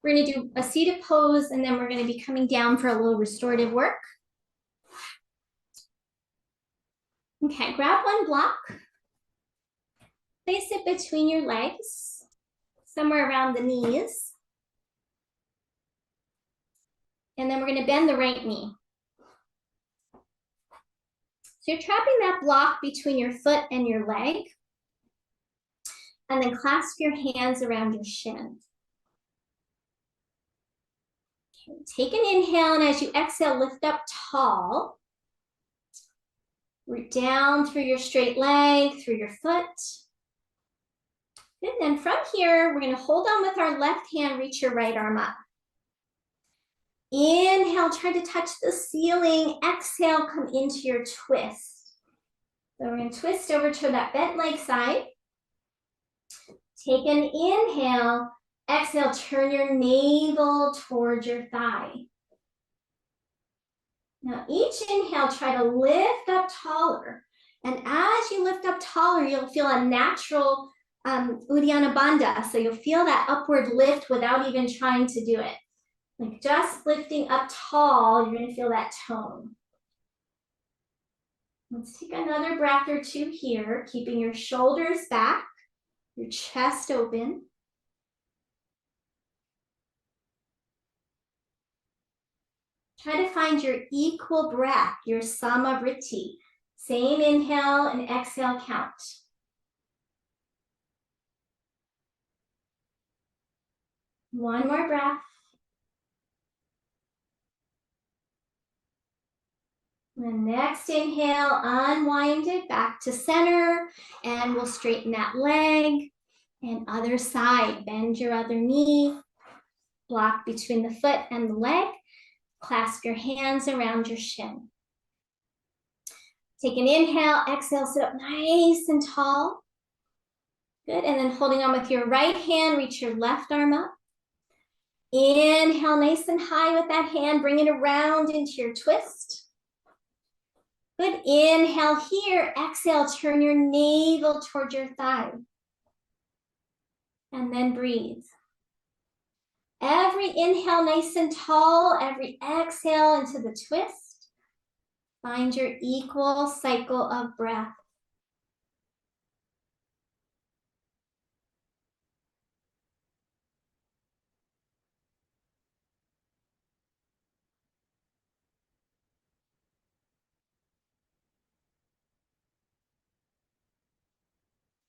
We're going to do a seated pose, and then we're going to be coming down for a little restorative work. Okay, grab one block. Place it between your legs, somewhere around the knees. And then we're going to bend the right knee. So you're trapping that block between your foot and your leg. And then clasp your hands around your shin. Okay, take an inhale, and as you exhale, lift up tall. Root down through your straight leg, through your foot. And then from here, we're going to hold on with our left hand, reach your right arm up. Inhale, try to touch the ceiling. Exhale, come into your twist. So we're going to twist over to that bent leg side. Take an inhale. Exhale, turn your navel towards your thigh. Now each inhale, try to lift up taller. And as you lift up taller, you'll feel a natural uddiyana bandha. So you'll feel that upward lift without even trying to do it. Like just lifting up tall, you're going to feel that tone. Let's take another breath or two here, keeping your shoulders back, your chest open. Try to find your equal breath, your samavriti. Same inhale and exhale count. One more breath. The next inhale, unwind it back to center, and we'll straighten that leg. And other side, bend your other knee, block between the foot and the leg. Clasp your hands around your shin. Take an inhale, exhale, sit up nice and tall. Good, and then holding on with your right hand, reach your left arm up. Inhale, nice and high with that hand, bring it around into your twist. Good, inhale here, exhale, turn your navel towards your thigh. And then breathe. Every inhale nice and tall, every exhale into the twist. Find your equal cycle of breath.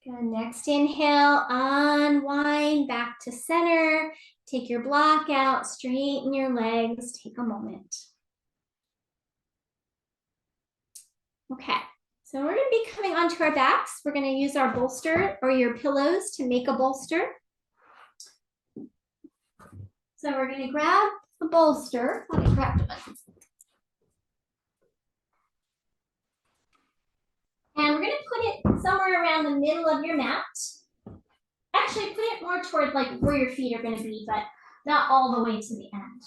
Good, next inhale, unwind back to center. Take your block out, straighten your legs, take a moment. Okay, so we're going to be coming onto our backs. We're going to use our bolster or your pillows to make a bolster. So we're going to grab the bolster. Let me grab it. And we're going to put it somewhere around the middle of your mat. Actually, put it more toward like where your feet are going to be, but not all the way to the end.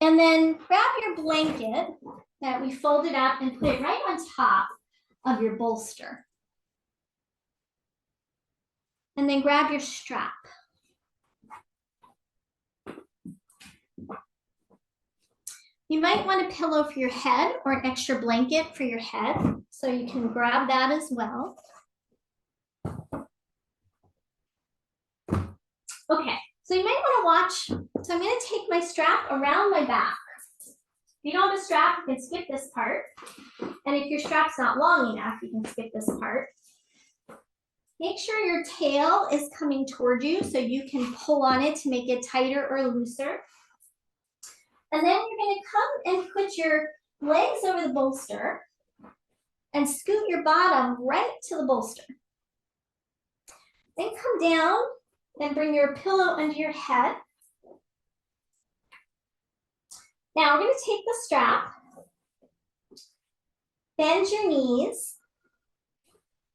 And then grab your blanket that we folded up and put it right on top of your bolster. And then grab your strap. You might want a pillow for your head or an extra blanket for your head, so you can grab that as well. Okay, so you might want to watch. So I'm going to take my strap around my back. If you don't have a strap, you can skip this part. And if your strap's not long enough, you can skip this part. Make sure your tail is coming toward you so you can pull on it to make it tighter or looser. And then you're going to come and put your legs over the bolster and scoot your bottom right to the bolster. Then come down and bring your pillow under your head. Now we're going to take the strap, bend your knees,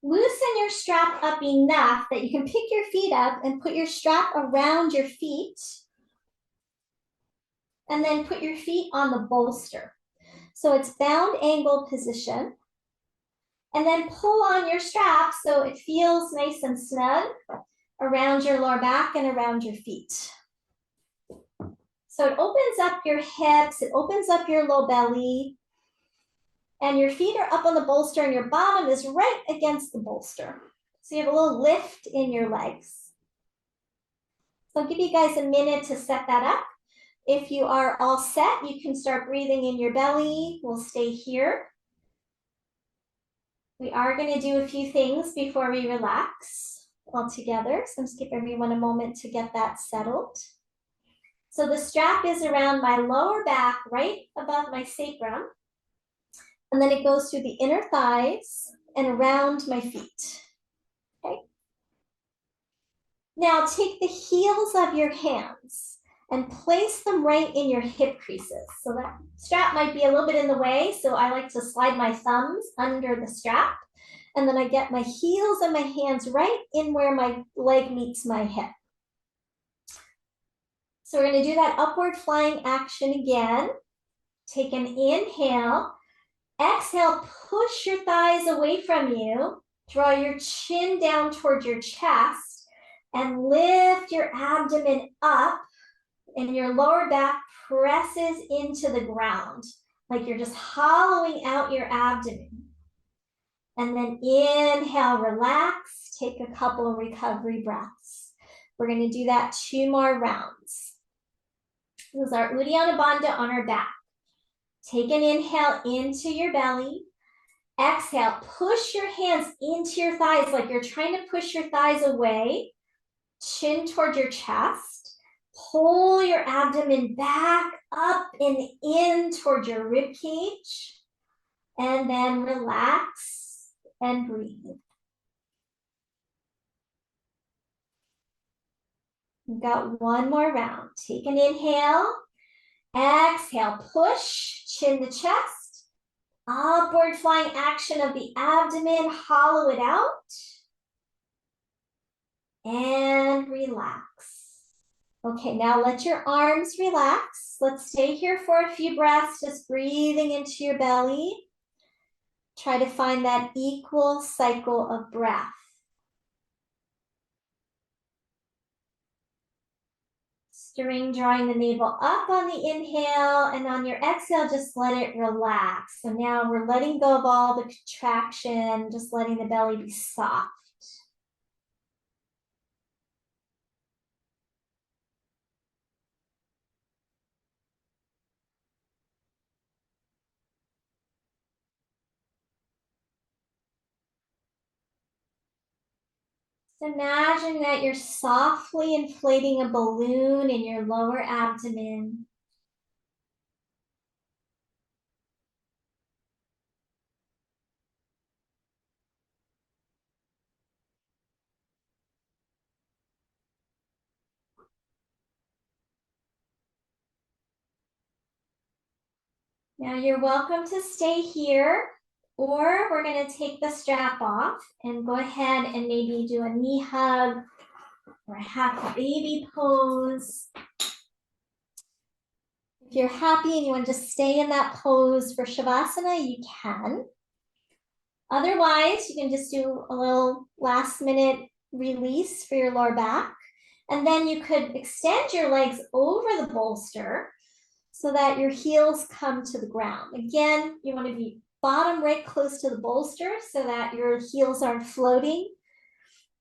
loosen your strap up enough that you can pick your feet up and put your strap around your feet, and then put your feet on the bolster. So it's bound angle position. And then pull on your strap so it feels nice and snug around your lower back and around your feet. So it opens up your hips, it opens up your low belly, and your feet are up on the bolster and your bottom is right against the bolster. So you have a little lift in your legs. So I'll give you guys a minute to set that up. If you are all set, you can start breathing in your belly. We'll stay here. We are going to do a few things before we relax all together. So let's give everyone a moment to get that settled. So the strap is around my lower back, right above my sacrum. And then it goes through the inner thighs and around my feet. Okay. Now take the heels of your hands and place them right in your hip creases. So that strap might be a little bit in the way, so I like to slide my thumbs under the strap, and then I get my heels and my hands right in where my leg meets my hip. So we're gonna do that upward flying action again. Take an inhale, exhale, push your thighs away from you, draw your chin down towards your chest, and lift your abdomen up, and your lower back presses into the ground, like you're just hollowing out your abdomen. And then inhale, relax, take a couple of recovery breaths. We're going to do that 2 more rounds. This is our uddiyana bandha on our back. Take an inhale into your belly. Exhale, push your hands into your thighs like you're trying to push your thighs away. Chin toward your chest. Pull your abdomen back up and in toward your rib cage. And then relax and breathe. We've got 1 more round. Take an inhale. Exhale, push, chin to chest. Upward flying action of the abdomen, hollow it out. And relax. Okay, now let your arms relax. Let's stay here for a few breaths, just breathing into your belly. Try to find that equal cycle of breath. Stirring, drawing the navel up on the inhale, and on your exhale, just let it relax. So now we're letting go of all the contraction, just letting the belly be soft. Imagine that you're softly inflating a balloon in your lower abdomen. Now you're welcome to stay here, or we're going to take the strap off and go ahead and maybe do a knee hug or a half baby pose. If you're happy and you want to just stay in that pose for Shavasana, you can. Otherwise, you can just do a little last minute release for your lower back. And then you could extend your legs over the bolster so that your heels come to the ground. Again, you want to be bottom right close to the bolster so that your heels aren't floating.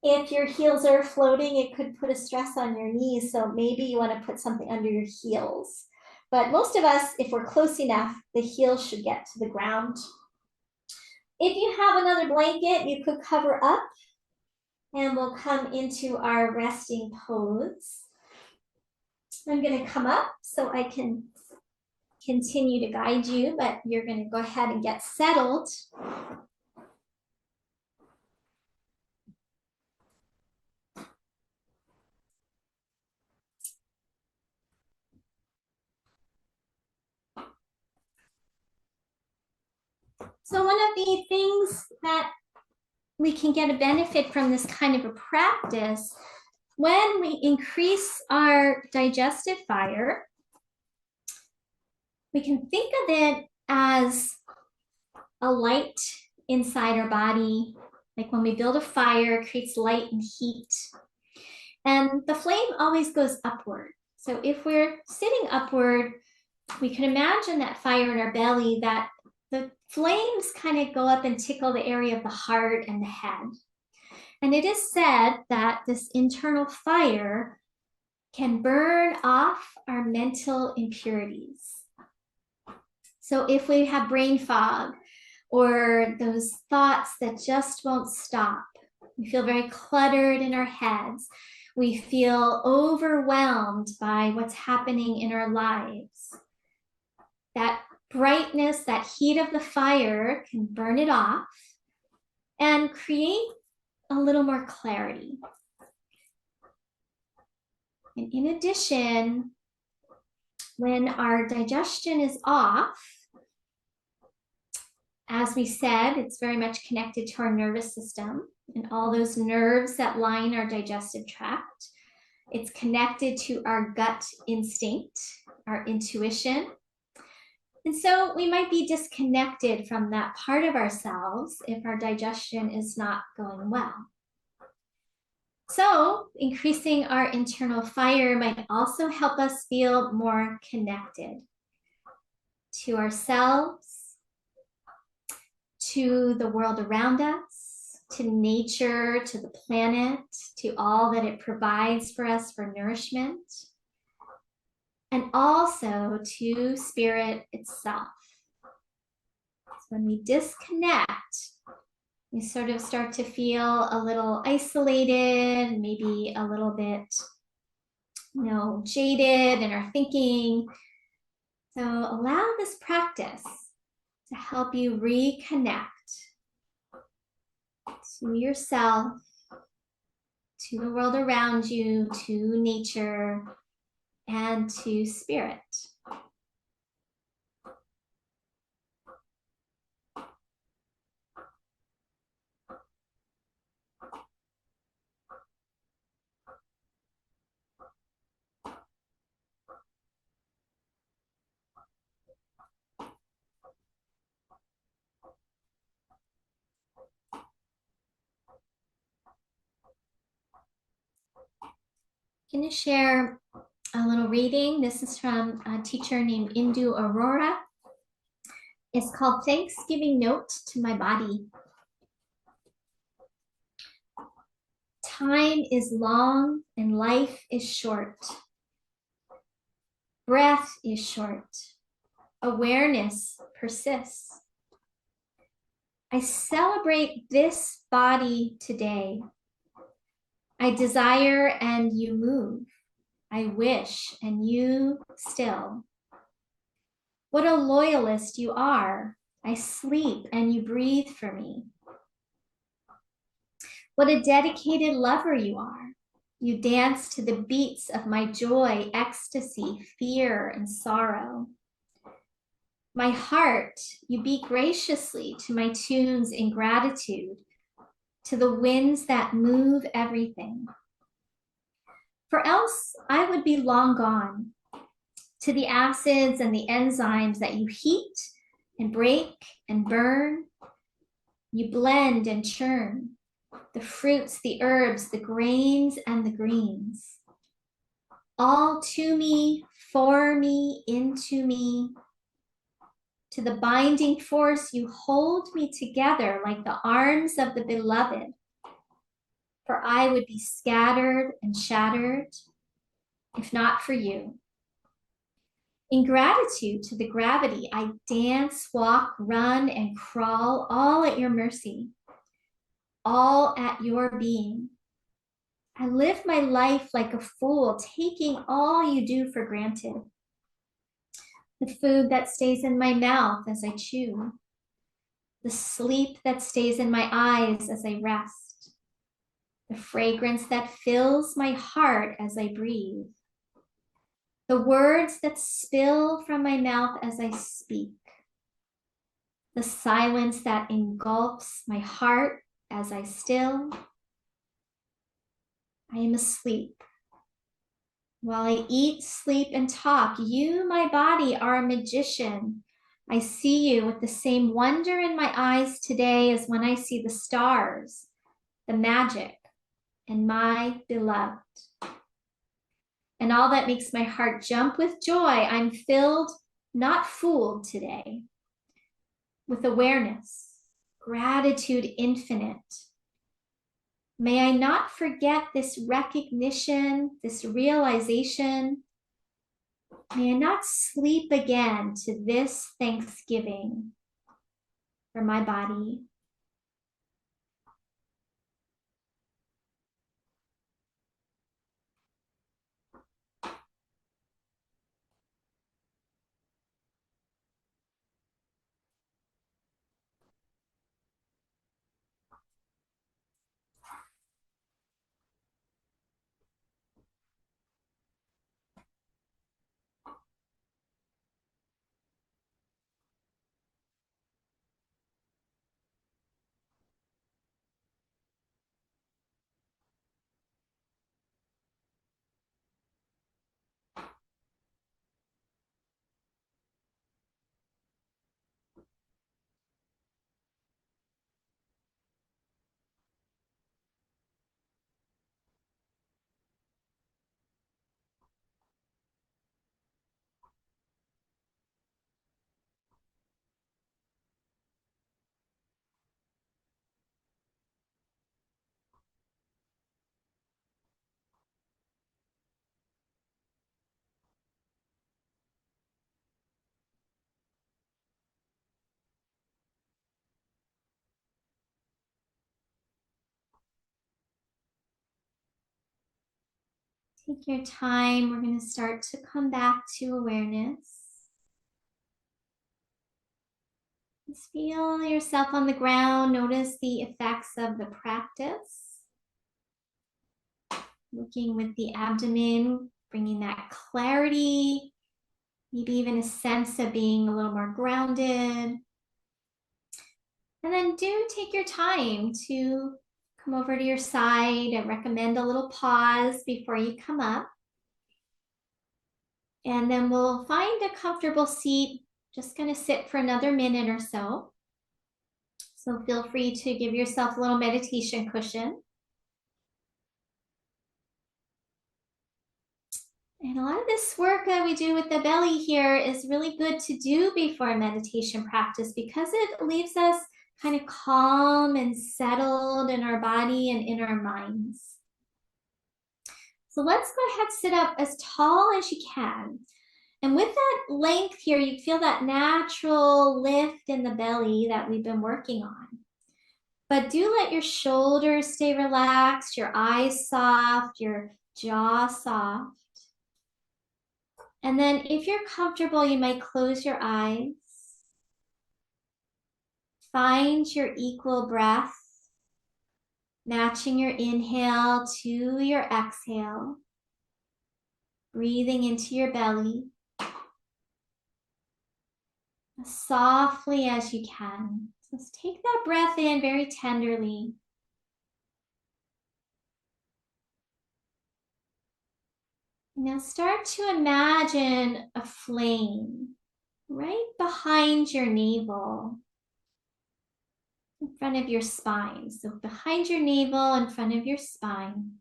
If your heels are floating, it could put a stress on your knees. So maybe you want to put something under your heels. But most of us, if we're close enough, the heels should get to the ground. If you have another blanket, you could cover up And we'll come into our resting pose. I'm going to come up so I can continue to guide you, but you're going to go ahead and get settled. So one of the things that we can get a benefit from this kind of a practice, when we increase our digestive fire, we can think of it as a light inside our body. Like when we build a fire, it creates light and heat. And the flame always goes upward. So if we're sitting upward, we can imagine that fire in our belly, that the flames kind of go up and tickle the area of the heart and the head. And it is said that this internal fire can burn off our mental impurities. So if we have brain fog or those thoughts that just won't stop, we feel very cluttered in our heads, we feel overwhelmed by what's happening in our lives, that brightness, that heat of the fire can burn it off and create a little more clarity. And in addition, when our digestion is off, as we said, it's very much connected to our nervous system and all those nerves that line our digestive tract. It's connected to our gut instinct, our intuition. And so we might be disconnected from that part of ourselves if our digestion is not going well. So increasing our internal fire might also help us feel more connected to ourselves, to the world around us, to nature, to the planet, to all that it provides for us for nourishment, and also to spirit itself. So when we disconnect, we sort of start to feel a little isolated, maybe a little bit, jaded in our thinking. So allow this practice to help you reconnect to yourself, to the world around you, to nature, and to spirit. I'm going to share a little reading. This is from a teacher named Indu Aurora. It's called Thanksgiving Note to My Body. Time is long and life is short. Breath is short. Awareness persists. I celebrate this body today. I desire and you move. I wish and you still. What a loyalist you are. I sleep and you breathe for me. What a dedicated lover you are. You dance to the beats of my joy, ecstasy, fear, and sorrow. My heart, you beat graciously to my tunes in gratitude, to the winds that move everything. For else I would be long gone, to the acids and the enzymes that you heat and break and burn. You blend and churn, the fruits, the herbs, the grains, and the greens. All to me, for me, into me. To the binding force, you hold me together like the arms of the beloved. For I would be scattered and shattered, if not for you. In gratitude to the gravity, I dance, walk, run, and crawl, all at your mercy, all at your being. I live my life like a fool, taking all you do for granted. The food that stays in my mouth as I chew. The sleep that stays in my eyes as I rest. The fragrance that fills my heart as I breathe. The words that spill from my mouth as I speak. The silence that engulfs my heart as I still. I am asleep. While I eat, sleep, and talk, you, my body, are a magician. I see you with the same wonder in my eyes today as when I see the stars, the magic, and my beloved. And all that makes my heart jump with joy, I'm filled, not fooled today, with awareness, gratitude infinite. May I not forget this recognition, this realization. May I not sleep again to this thanksgiving for my body. Take your time. We're going to start to come back to awareness. Just feel yourself on the ground. Notice the effects of the practice. Looking with the abdomen, bringing that clarity, maybe even a sense of being a little more grounded. And then do take your time to come over to your side. I recommend a little pause before you come up. And then we'll find a comfortable seat. Just gonna sit for another minute or so. So feel free to give yourself a little meditation cushion. And a lot of this work that we do with the belly here is really good to do before a meditation practice because it leaves us kind of calm and settled in our body and in our minds. So let's go ahead, sit up as tall as you can. And with that length here, you feel that natural lift in the belly that we've been working on. But do let your shoulders stay relaxed, your eyes soft, your jaw soft. And then if you're comfortable, you might close your eyes. Find your equal breath, matching your inhale to your exhale. Breathing into your belly. As softly as you can. Just take that breath in very tenderly. Now start to imagine a flame right behind your navel, in front of your spine. So behind your navel, in front of your spine.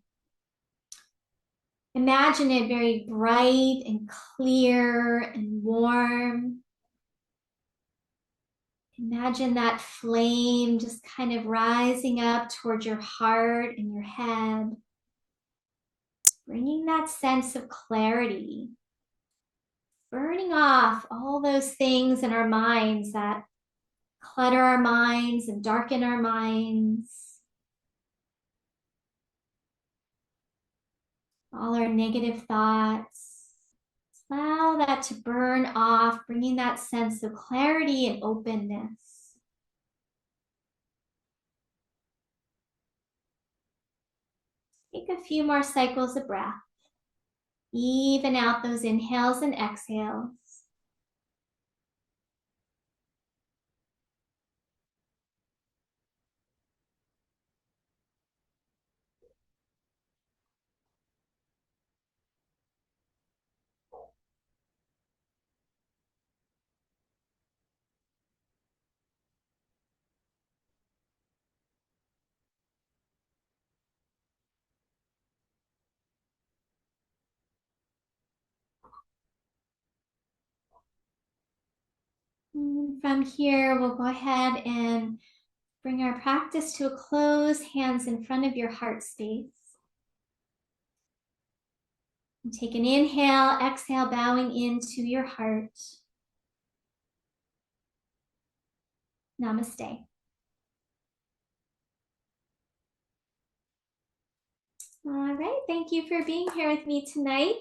Imagine it very bright and clear and warm. Imagine that flame just kind of rising up towards your heart and your head. Bringing that sense of clarity. Burning off all those things in our minds that clutter our minds and darken our minds. all our negative thoughts. Allow that to burn off, bringing that sense of clarity and openness. Take a few more cycles of breath. Even out those inhales and exhales. From here, we'll go ahead and bring our practice to a close, hands in front of your heart space. And take an inhale, exhale, bowing into your heart. Namaste. All right, thank you for being here with me tonight.